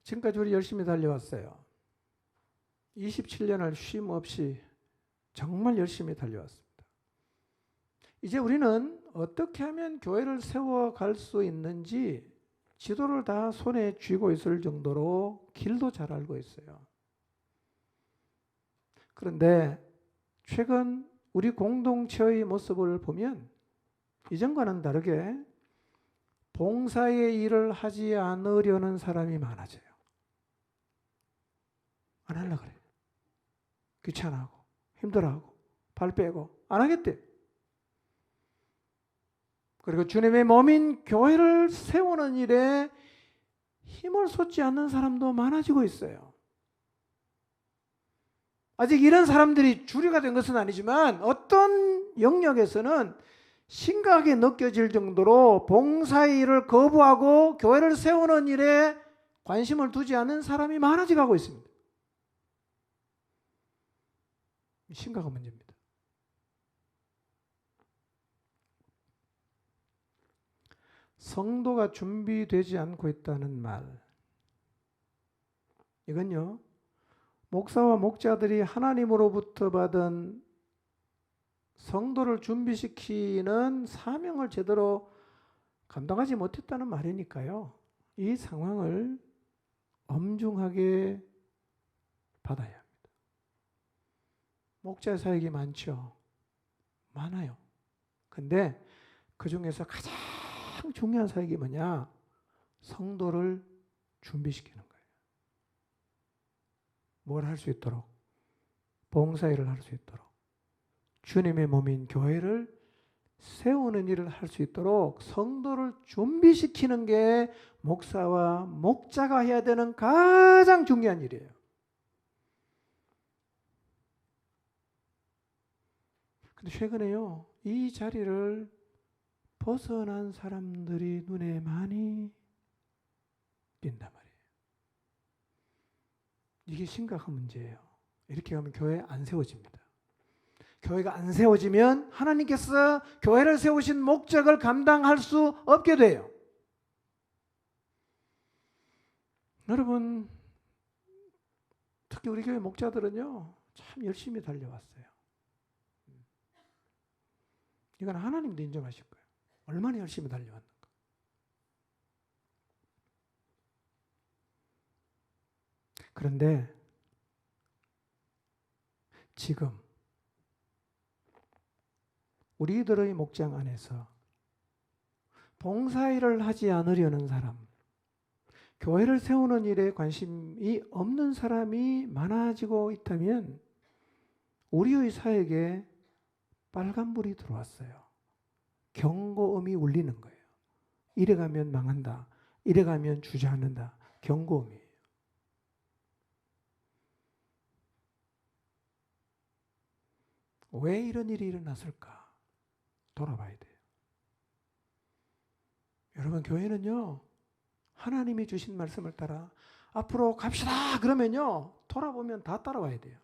지금까지 우리 열심히 달려왔어요. 27년을 쉼 없이 정말 열심히 달려왔습니다. 이제 우리는 어떻게 하면 교회를 세워갈 수 있는지 지도를 다 손에 쥐고 있을 정도로 길도 잘 알고 있어요. 그런데 최근 우리 공동체의 모습을 보면 이전과는 다르게 봉사의 일을 하지 않으려는 사람이 많아져요. 안 하려고 그래요. 귀찮아하고 힘들어하고 발 빼고 안 하겠대요. 그리고 주님의 몸인 교회를 세우는 일에 힘을 쏟지 않는 사람도 많아지고 있어요. 아직 이런 사람들이 주류가 된 것은 아니지만 어떤 영역에서는 심각하게 느껴질 정도로 봉사의 일을 거부하고 교회를 세우는 일에 관심을 두지 않는 사람이 많아져 가고 있습니다. 심각한 문제입니다. 성도가 준비되지 않고 있다는 말, 이건요, 목사와 목자들이 하나님으로부터 받은 성도를 준비시키는 사명을 제대로 감당하지 못했다는 말이니까요. 이 상황을 엄중하게 받아야 합니다. 목자 사역이 많죠. 많아요. 근데 그 중에서 가장 중요한 사역이 뭐냐? 성도를 준비시키는 거예요. 뭘 할 수 있도록? 봉사일을 할 수 있도록. 주님의 몸인 교회를 세우는 일을 할 수 있도록 성도를 준비시키는 게 목사와 목자가 해야 되는 가장 중요한 일이에요. 근데 최근에요, 이 자리를 벗어난 사람들이 눈에 많이 띈단 말이에요. 이게 심각한 문제예요. 이렇게 하면 교회 안 세워집니다. 교회가 안 세워지면 하나님께서 교회를 세우신 목적을 감당할 수 없게 돼요. 여러분, 특히 우리 교회 목자들은요, 참 열심히 달려왔어요. 이건 하나님도 인정하실 거예요. 얼마나 열심히 달려왔는가. 그런데 지금 우리들의 목장 안에서 봉사일을 하지 않으려는 사람, 교회를 세우는 일에 관심이 없는 사람이 많아지고 있다면 우리의 사역에 빨간불이 들어왔어요. 경고음이 울리는 거예요. 이래가면 망한다. 이래가면 주저앉는다. 경고음이에요. 왜 이런 일이 일어났을까? 돌아봐야 돼요. 여러분, 교회는요, 하나님이 주신 말씀을 따라 앞으로 갑시다 그러면요, 돌아보면 다 따라와야 돼요.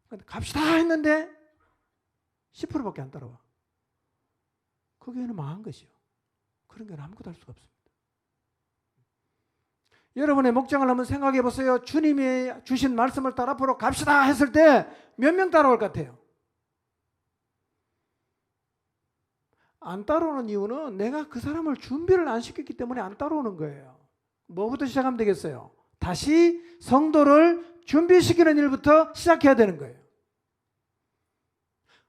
근데 갑시다 했는데 10%밖에 안 따라와. 그 교회는 망한 것이요. 그런 교회는 아무것도 할 수가 없습니다. 여러분의 목장을 한번 생각해 보세요. 주님이 주신 말씀을 따라 앞으로 갑시다 했을 때 몇 명 따라올 것 같아요? 안 따라오는 이유는 내가 그 사람을 준비를 안 시켰기 때문에 안 따라오는 거예요. 뭐부터 시작하면 되겠어요? 다시 성도를 준비시키는 일부터 시작해야 되는 거예요.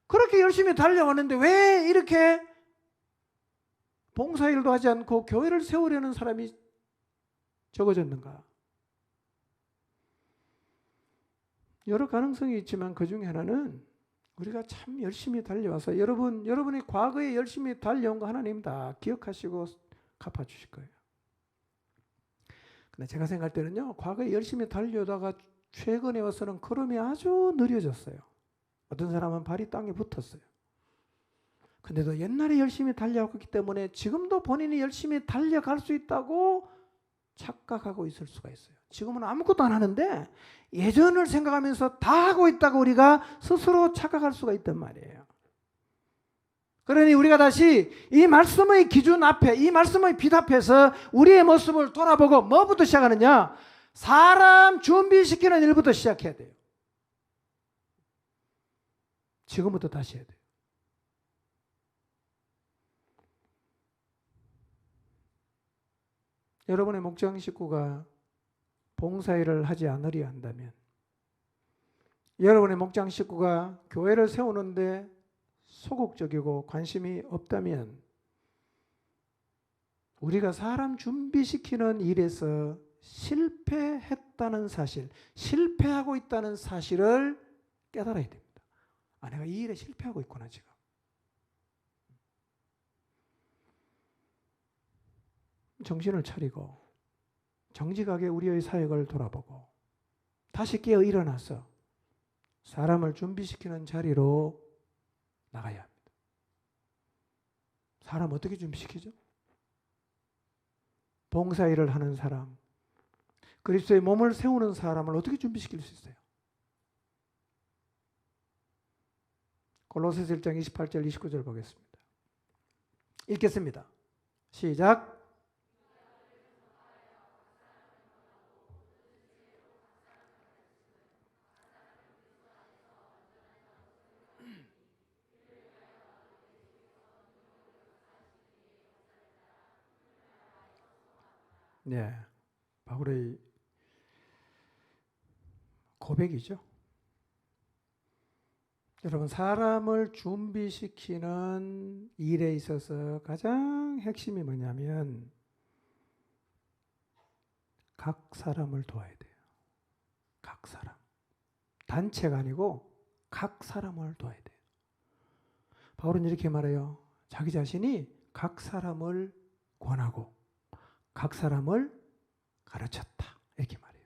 그렇게 열심히 달려왔는데 왜 이렇게 봉사일도 하지 않고 교회를 세우려는 사람이 적어졌는가? 여러 가능성이 있지만 그 중에 하나는 우리가 참 열심히 달려와서 여러분이 과거에 열심히 달려온 거 하나님 다 기억하시고 갚아주실 거예요. 근데 제가 생각할 때는요, 과거에 열심히 달려다가 최근에 와서는 걸음이 아주 느려졌어요. 어떤 사람은 발이 땅에 붙었어요. 근데도 옛날에 열심히 달려왔기 때문에 지금도 본인이 열심히 달려갈 수 있다고 착각하고 있을 수가 있어요. 지금은 아무것도 안 하는데 예전을 생각하면서 다 하고 있다고 우리가 스스로 착각할 수가 있단 말이에요. 그러니 우리가 다시 이 말씀의 기준 앞에, 이 말씀의 빛 앞에서 우리의 모습을 돌아보고 뭐부터 시작하느냐? 사람 준비시키는 일부터 시작해야 돼요. 지금부터 다시 해야 돼요. 여러분의 목장 식구가 봉사일을 하지 않으려 한다면, 여러분의 목장 식구가 교회를 세우는데 소극적이고 관심이 없다면, 우리가 사람 준비시키는 일에서 실패했다는 사실, 실패하고 있다는 사실을 깨달아야 됩니다. 아, 내가 이 일에 실패하고 있구나 지금. 정신을 차리고 정직하게 우리의 사역을 돌아보고 다시 깨어 일어나서 사람을 준비시키는 자리로 나가야 합니다. 사람 어떻게 준비시키죠? 봉사일을 하는 사람, 그리스도의 몸을 세우는 사람을 어떻게 준비시킬 수 있어요? 골로새서 1장 28절 29절 보겠습니다. 읽겠습니다. 시작. 네, 바울의 고백이죠. 여러분, 사람을 준비시키는 일에 있어서 가장 핵심이 뭐냐면 각 사람을 도와야 돼요. 각 사람. 단체가 아니고 각 사람을 도와야 돼요. 바울은 이렇게 말해요. 자기 자신이 각 사람을 권하고 각 사람을 가르쳤다. 이렇게 말해요.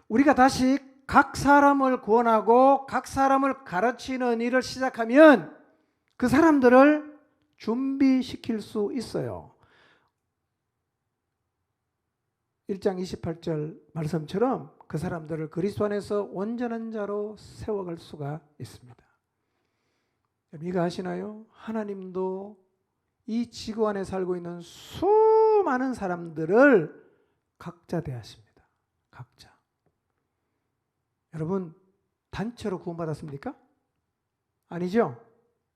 우리가 다시 각 사람을 권하고 각 사람을 가르치는 일을 시작하면 그 사람들을 준비시킬 수 있어요. 1장 28절 말씀처럼 그 사람들을 그리스도 안에서 온전한 자로 세워갈 수가 있습니다. 이거 아시나요? 하나님도 이 지구 안에 살고 있는 수많은 사람들을 각자 대하십니다. 각자. 여러분, 단체로 구원받았습니까? 아니죠?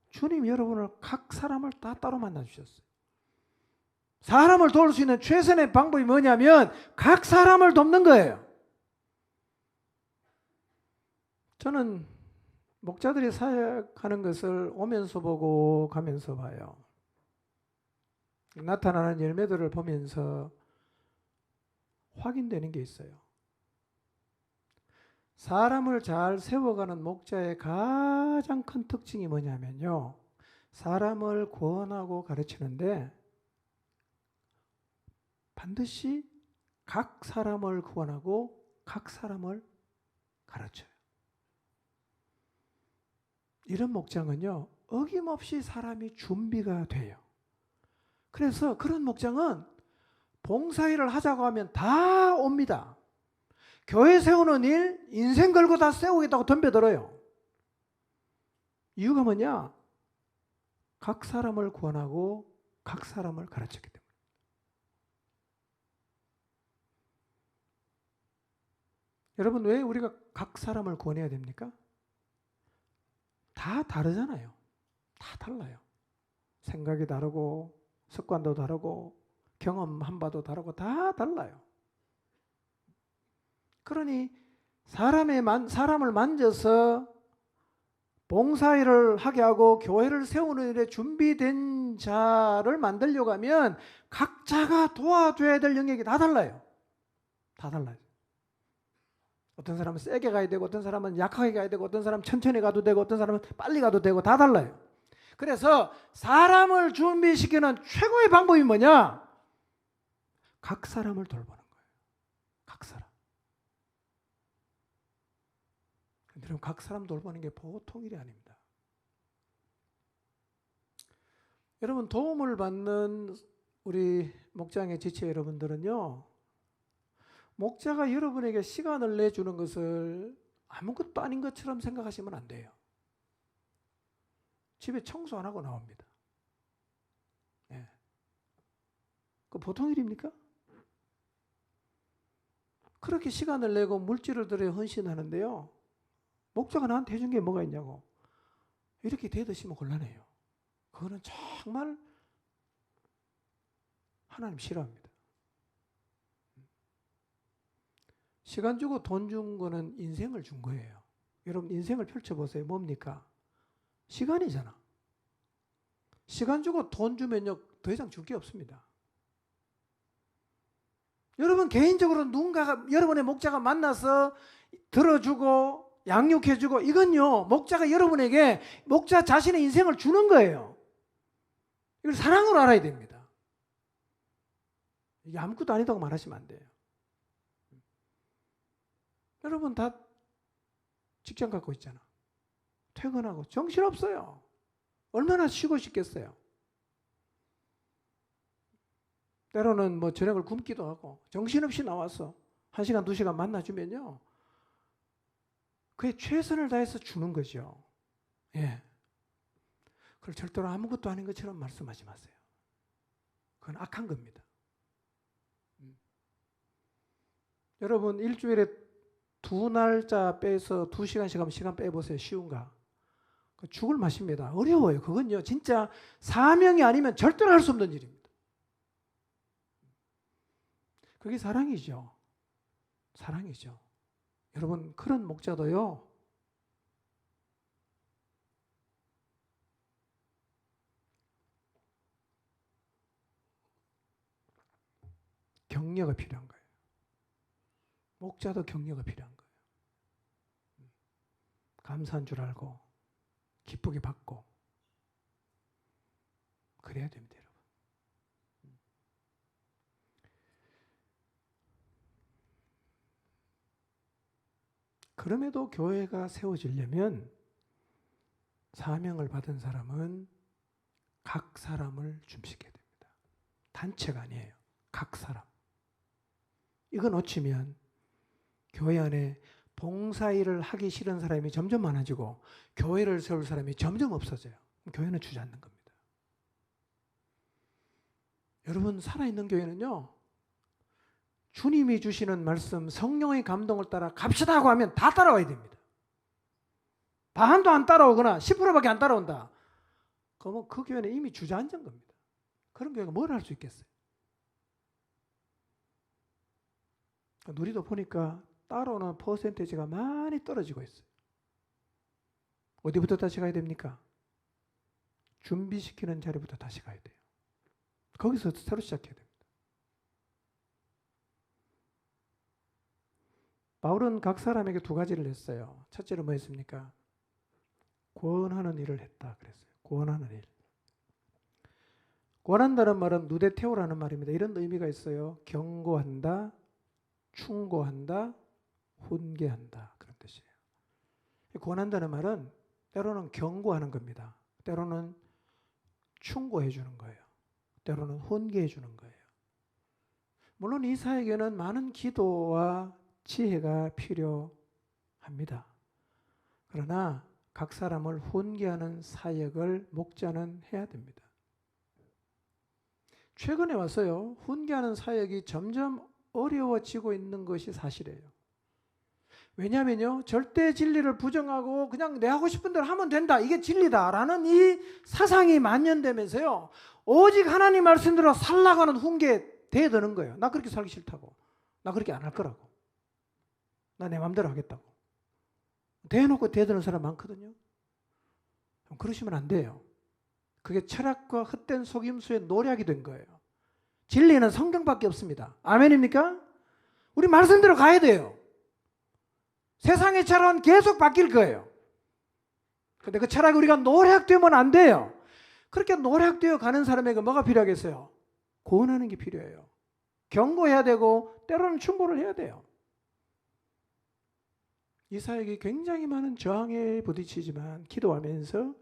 주님 여러분을 각 사람을 다 따로 만나주셨어요. 사람을 도울 수 있는 최선의 방법이 뭐냐면 각 사람을 돕는 거예요. 저는 목자들이 사역하는 것을 오면서 보고 가면서 봐요. 나타나는 열매들을 보면서 확인되는 게 있어요. 사람을 잘 세워가는 목자의 가장 큰 특징이 뭐냐면요, 사람을 권하고 가르치는데 반드시 각 사람을 권하고 각 사람을 가르쳐요. 이런 목장은요, 어김없이 사람이 준비가 돼요. 그래서 그런 목장은 봉사일을 하자고 하면 다 옵니다. 교회 세우는 일 인생 걸고 다 세우겠다고 덤벼들어요. 이유가 뭐냐? 각 사람을 구원하고 각 사람을 가르쳤기 때문에. 여러분, 왜 우리가 각 사람을 구원해야 됩니까? 다 다르잖아요. 다 달라요. 생각이 다르고 습관도 다르고 경험한 바도 다르고 다 달라요. 그러니 사람을 만져서 봉사일을 하게 하고 교회를 세우는 일에 준비된 자를 만들려고 하면 각자가 도와줘야 될 영역이 다 달라요. 다 달라요. 어떤 사람은 세게 가야 되고 어떤 사람은 약하게 가야 되고 어떤 사람은 천천히 가도 되고 어떤 사람은 빨리 가도 되고 다 달라요. 그래서 사람을 준비시키는 최고의 방법이 뭐냐? 각 사람을 돌보는 거예요. 각 사람. 여러분, 각 사람 돌보는 게 보통 일이 아닙니다. 여러분, 도움을 받는 우리 목장의 지체 여러분들은요, 목자가 여러분에게 시간을 내주는 것을 아무것도 아닌 것처럼 생각하시면 안 돼요. 집에 청소 안 하고 나옵니다. 예. 그 보통 일입니까? 그렇게 시간을 내고 물질을 들여 헌신하는데요, 목자가 나한테 해준 게 뭐가 있냐고 이렇게 대드시면 곤란해요. 그거는 정말 하나님 싫어합니다. 시간 주고 돈 준 거는 인생을 준 거예요. 여러분, 인생을 펼쳐보세요. 뭡니까? 시간이잖아. 시간 주고 돈 주면요, 더 이상 줄 게 없습니다. 여러분, 개인적으로 누군가가 여러분의 목자가 만나서 들어주고 양육해주고, 이건요, 목자가 여러분에게 목자 자신의 인생을 주는 거예요. 이걸 사랑으로 알아야 됩니다. 이게 아무것도 아니다고 말하시면 안 돼요. 여러분 다 직장 갖고 있잖아. 퇴근하고 정신없어요. 얼마나 쉬고 싶겠어요. 때로는 뭐 저녁을 굶기도 하고 정신없이 나와서 1시간, 2시간 만나주면요, 그게 최선을 다해서 주는 거죠. 예. 그걸 절대로 아무것도 아닌 것처럼 말씀하지 마세요. 그건 악한 겁니다. 여러분, 일주일에 2날짜 빼서 2시간씩 하면 시간 빼보세요. 쉬운가? 죽을 맛입니다. 어려워요. 그건요, 진짜 사명이 아니면 절대로 할 수 없는 일입니다. 그게 사랑이죠. 사랑이죠. 여러분, 그런 목자도요, 격려가 필요한 거예요. 목자도 격려가 필요한 거예요. 감사한 줄 알고 기쁘게 받고 그래야 됩니다, 여러분. 그럼에도 교회가 세워지려면 사명을 받은 사람은 각 사람을 준비시켜야 됩니다. 단체가 아니에요. 각 사람. 이거 놓치면 교회 안에 봉사일을 하기 싫은 사람이 점점 많아지고 교회를 세울 사람이 점점 없어져요. 교회는 주저앉는 겁니다. 여러분, 살아있는 교회는요, 주님이 주시는 말씀, 성령의 감동을 따라 갑시다 하고 하면 다 따라와야 됩니다. 반도 안 따라오거나 10%밖에 안 따라온다. 그러면 그 교회는 이미 주저앉은 겁니다. 그런 교회가 뭘 할 수 있겠어요? 누리도 보니까 따라오는 퍼센테이지가 많이 떨어지고 있어요. 어디부터 다시 가야 됩니까? 준비시키는 자리부터 다시 가야 돼요. 거기서 새로 시작해야 됩니다. 바울은 각 사람에게 2가지를 했어요. 첫째로 뭐 했습니까? 구원하는 일을 했다 그랬어요. 구원하는 일. 구원한다는 말은 누데테오라는 말입니다. 이런 의미가 있어요. 경고한다, 충고한다, 훈계한다, 그런 뜻이에요. 구원한다는 말은 때로는 경고하는 겁니다. 때로는 충고해 주는 거예요. 때로는 훈계해 주는 거예요. 물론 이 사역에는 많은 기도와 지혜가 필요합니다. 그러나 각 사람을 훈계하는 사역을 목자는 해야 됩니다. 최근에 와서요, 훈계하는 사역이 점점 어려워지고 있는 것이 사실이에요. 왜냐하면요, 절대 진리를 부정하고 그냥 내 하고 싶은 대로 하면 된다, 이게 진리다라는 이 사상이 만연되면서요, 오직 하나님 말씀대로 살라고 하는 훈계에 대드는 거예요. 나 그렇게 살기 싫다고, 나 그렇게 안 할 거라고, 나 내 마음대로 하겠다고 대놓고 대드는 사람 많거든요. 그러시면 안 돼요. 그게 철학과 헛된 속임수의 노략이 된 거예요. 진리는 성경밖에 없습니다. 아멘입니까? 우리 말씀대로 가야 돼요. 세상의 철학은 계속 바뀔 거예요. 근데 그 철학이 우리가 노략되면 안 돼요. 그렇게 노략되어 가는 사람에게 뭐가 필요하겠어요? 고언하는 게 필요해요. 경고해야 되고 때로는 충고를 해야 돼요. 이 사역이 굉장히 많은 저항에 부딪히지만 기도하면서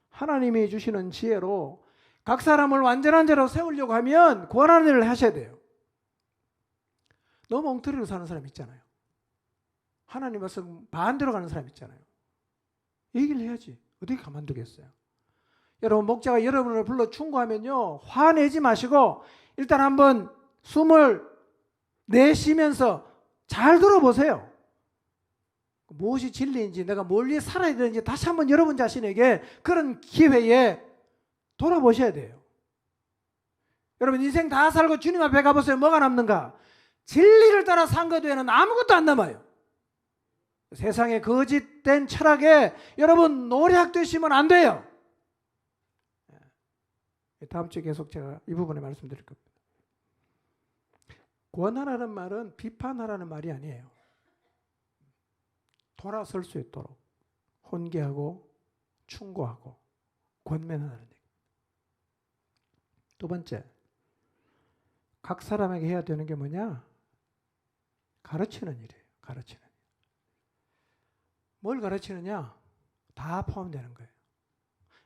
하나님이 주시는 지혜로 각 사람을 완전한 자로 세우려고 하면 고안하는 일을 하셔야 돼요. 너무 엉터리로 사는 사람 있잖아요. 하나님 말씀 반대로 가는 사람 있잖아요. 얘기를 해야지. 어떻게 가만두겠어요? 여러분, 목자가 여러분을 불러 충고하면요, 화내지 마시고 일단 한번 숨을 내쉬면서 잘 들어보세요. 무엇이 진리인지, 내가 뭘 위해 살아야 되는지 다시 한번 여러분 자신에게 그런 기회에 돌아보셔야 돼요. 여러분, 인생 다 살고 주님 앞에 가보세요. 뭐가 남는가? 진리를 따라 산 것 외에는 아무것도 안 남아요. 세상의 거짓된 철학에 여러분 노략되시면 안 돼요. 다음 주에 계속 제가 이 부분에 말씀드릴 겁니다. 권하라는 말은 비판하라는 말이 아니에요. 돌아설 수 있도록 훈계하고 충고하고 권면하는 얘기. 두 번째, 각 사람에게 해야 되는 게 뭐냐? 가르치는 일이에요. 가르치는 일. 뭘 가르치느냐? 다 포함되는 거예요.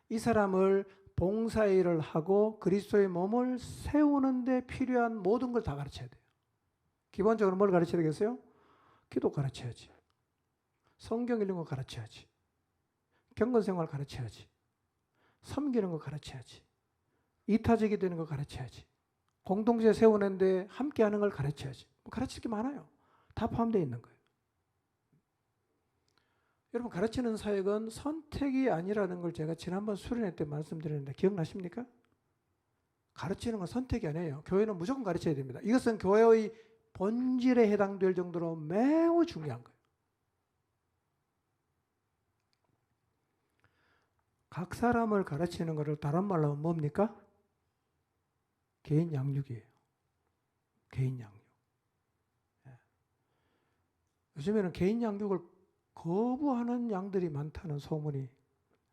이 사람을 봉사일을 하고 그리스도의 몸을 세우는 데 필요한 모든 걸 다 가르쳐야 돼요. 기본적으로 뭘 가르쳐야 되겠어요? 기도 가르쳐야지. 성경 읽는 거 가르쳐야지. 경건생활 가르쳐야지. 섬기는 거 가르쳐야지. 이타적이 되는 거 가르쳐야지. 공동체 세우는데 함께하는 걸 가르쳐야지. 가르칠 게 많아요. 다 포함되어 있는 거예요. 여러분, 가르치는 사역은 선택이 아니라는 걸 제가 지난번 수련회 때 말씀드렸는데 기억나십니까? 가르치는 건 선택이 아니에요. 교회는 무조건 가르쳐야 됩니다. 이것은 교회의 본질에 해당될 정도로 매우 중요한 거예요. 각 사람을 가르치는 것을 다른 말로 하면 뭡니까? 개인 양육이에요. 개인 양육. 요즘에는 개인 양육을 거부하는 양들이 많다는 소문이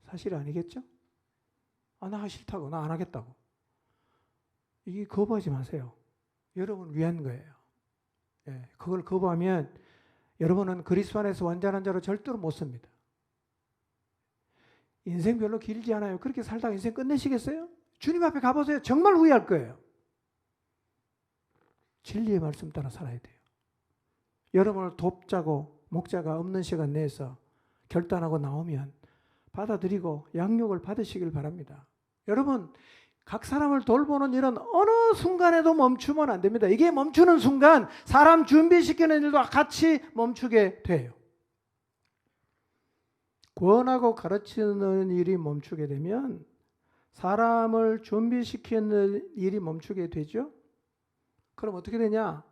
사실 아니겠죠? 나 하기 싫다고, 나 안 하겠다고. 이게 거부하지 마세요. 여러분 위한 거예요. 그걸 거부하면 여러분은 그리스도 안에서 완전한 자로 절대로 못 섭니다. 인생 별로 길지 않아요. 그렇게 살다가 인생 끝내시겠어요? 주님 앞에 가보세요. 정말 후회할 거예요. 진리의 말씀 따라 살아야 돼요. 여러분을 돕자고 목자가 없는 시간 내에서 결단하고 나오면 받아들이고 양육을 받으시길 바랍니다. 여러분, 각 사람을 돌보는 일은 어느 순간에도 멈추면 안 됩니다. 이게 멈추는 순간 사람 준비시키는 일도 같이 멈추게 돼요. 권하고 가르치는 일이 멈추게 되면 사람을 준비시키는 일이 멈추게 되죠. 그럼 어떻게 되냐?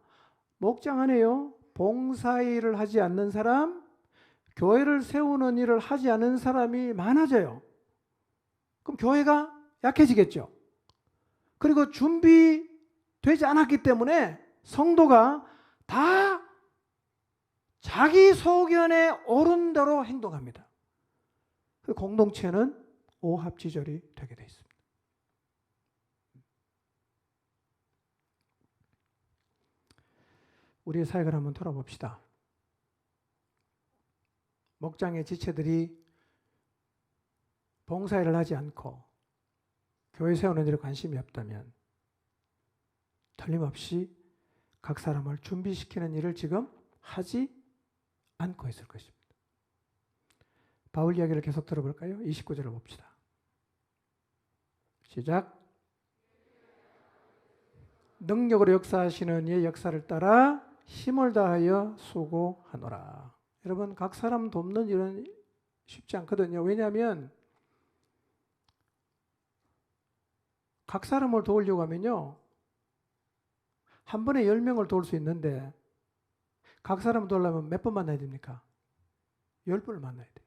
목장 안에요, 봉사일을 하지 않는 사람, 교회를 세우는 일을 하지 않는 사람이 많아져요. 그럼 교회가 약해지겠죠. 그리고 준비되지 않았기 때문에 성도가 다 자기 소견에 옳은 대로 행동합니다. 그 공동체는 오합지졸이 되게 돼 있습니다. 우리의 사역을 한번 돌아봅시다. 목장의 지체들이 봉사일을 하지 않고 교회 세우는 일에 관심이 없다면 틀림없이 각 사람을 준비시키는 일을 지금 하지 않고 있을 것입니다. 바울 이야기를 계속 들어볼까요? 29절을 봅시다. 시작. 능력으로 역사하시는 이의 역사를 따라 힘을 다하여 수고하노라. 여러분, 각 사람 돕는 일은 쉽지 않거든요. 왜냐하면 각 사람을 도우려고 하면요, 한 번에 10명을 도울 수 있는데 각 사람을 도우려면 몇 번 만나야 됩니까? 10번을 만나야 돼요.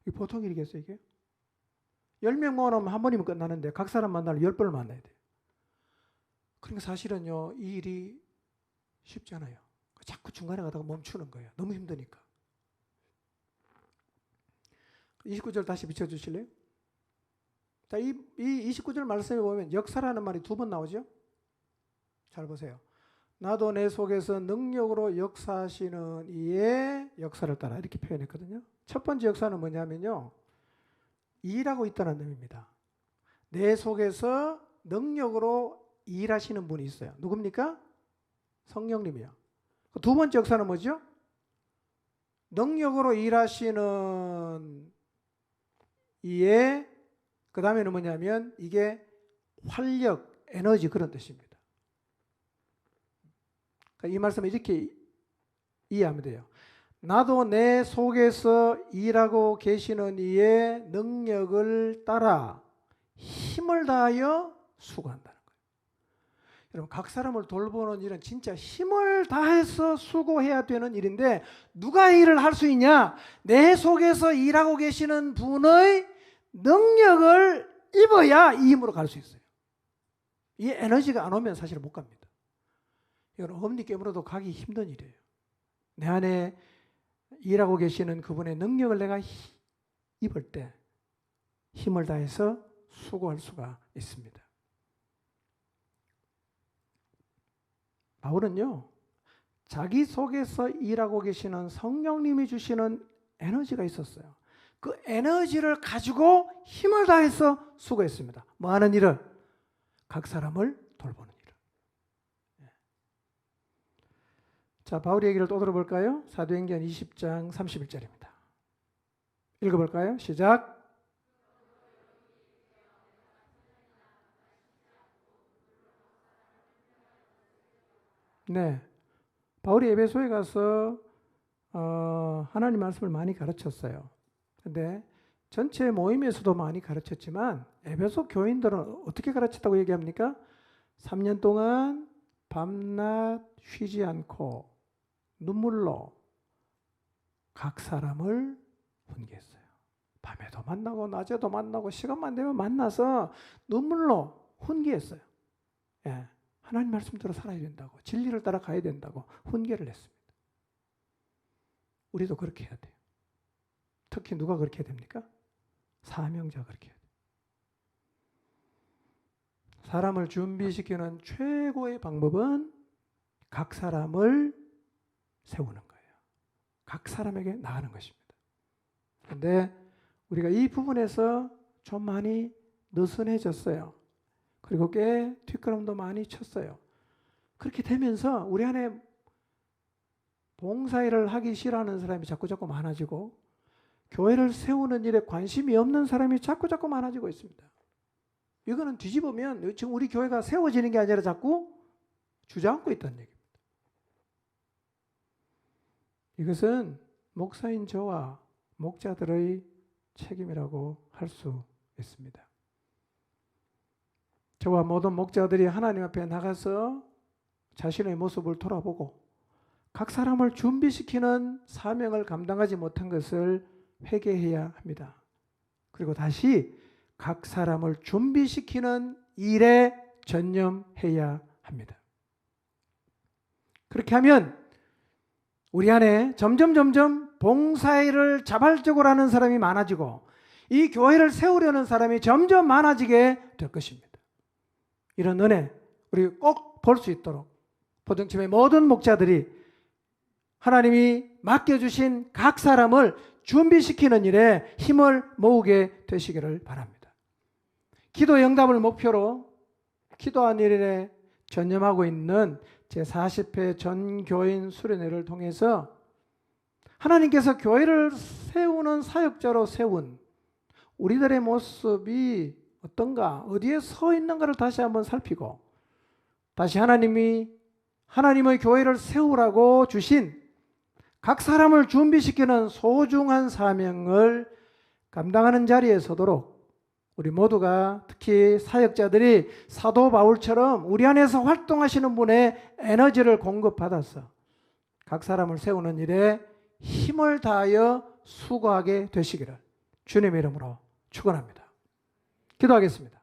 이게 보통 일이겠어요, 이게? 10명 모아놓으면 한 번이면 끝나는데 각 사람 만나려면 10번을 만나야 돼요. 그러니까 사실은요, 이 일이 쉽지 않아요. 자꾸 중간에 가다가 멈추는 거예요. 너무 힘드니까. 29절 다시 비춰주실래요? 자, 이 29절 말씀에 보면 역사라는 말이 2번 나오죠? 잘 보세요. 나도 내 속에서 능력으로 역사하시는 이의 역사를 따라 이렇게 표현했거든요. 첫 번째 역사는 뭐냐면요, 일하고 있다는 의미입니다. 내 속에서 능력으로 일하시는 분이 있어요. 누굽니까? 성령님이요. 두 번째 역사는 뭐죠? 능력으로 일하시는 이의 그 다음에는 뭐냐면 이게 활력, 에너지 그런 뜻입니다. 그러니까 이 말씀을 이렇게 이해하면 돼요. 나도 내 속에서 일하고 계시는 이의 능력을 따라 힘을 다하여 수고한다는 거예요. 여러분, 각 사람을 돌보는 일은 진짜 힘을 다해서 수고해야 되는 일인데 누가 이 일을 할 수 있냐? 내 속에서 일하고 계시는 분의 능력을 입어야 이 힘으로 갈 수 있어요. 이 에너지가 안 오면 사실 못 갑니다. 이건 어금니 깨물어도 가기 힘든 일이에요. 내 안에 일하고 계시는 그분의 능력을 내가 입을 때 힘을 다해서 수고할 수가 있습니다. 바울은요, 자기 속에서 일하고 계시는 성령님이 주시는 에너지가 있었어요. 그 에너지를 가지고 힘을 다해서 수고했습니다. 뭐 하는 일을? 각 사람을 돌보는 일을. 자, 바울의 얘기를 또 들어볼까요? 사도행전 20장 31절입니다. 읽어볼까요? 시작. 네, 바울이 에베소에 가서 하나님 말씀을 많이 가르쳤어요. 근데 전체 모임에서도 많이 가르쳤지만 에베소 교인들은 어떻게 가르쳤다고 얘기합니까? 3년 동안 밤낮 쉬지 않고 눈물로 각 사람을 훈계했어요. 밤에도 만나고 낮에도 만나고 시간만 되면 만나서 눈물로 훈계했어요. 예, 하나님 말씀대로 살아야 된다고, 진리를 따라 가야 된다고 훈계를 했습니다. 우리도 그렇게 해야 돼요. 특히 누가 그렇게 해야 됩니까? 사명자가 그렇게 해야 돼요. 사람을 준비시키는 최고의 방법은 각 사람을 세우는 거예요. 각 사람에게 나가는 것입니다. 그런데 우리가 이 부분에서 좀 많이 느슨해졌어요. 그리고 꽤 뒷걸음도 많이 쳤어요. 그렇게 되면서 우리 안에 봉사일을 하기 싫어하는 사람이 자꾸 많아지고 교회를 세우는 일에 관심이 없는 사람이 자꾸 많아지고 있습니다. 이거는 뒤집으면 지금 우리 교회가 세워지는 게 아니라 자꾸 주저앉고 있다는 얘기입니다. 이것은 목사인 저와 목자들의 책임이라고 할 수 있습니다. 저와 모든 목자들이 하나님 앞에 나가서 자신의 모습을 돌아보고 각 사람을 준비시키는 사명을 감당하지 못한 것을 회개해야 합니다. 그리고 다시 각 사람을 준비시키는 일에 전념해야 합니다. 그렇게 하면 우리 안에 점점 봉사일을 자발적으로 하는 사람이 많아지고 이 교회를 세우려는 사람이 점점 많아지게 될 것입니다. 이런 은혜 우리 꼭 볼 수 있도록 포동팀의 모든 목자들이 하나님이 맡겨주신 각 사람을 준비시키는 일에 힘을 모으게 되시기를 바랍니다. 기도 응답을 목표로 기도한 일에 전념하고 있는 제40회 전교인 수련회를 통해서 하나님께서 교회를 세우는 사역자로 세운 우리들의 모습이 어떤가, 어디에 서 있는가를 다시 한번 살피고 다시 하나님의 교회를 세우라고 주신 각 사람을 준비시키는 소중한 사명을 감당하는 자리에 서도록 우리 모두가, 특히 사역자들이 사도 바울처럼 우리 안에서 활동하시는 분의 에너지를 공급받아서 각 사람을 세우는 일에 힘을 다하여 수고하게 되시기를 주님의 이름으로 축원합니다. 기도하겠습니다.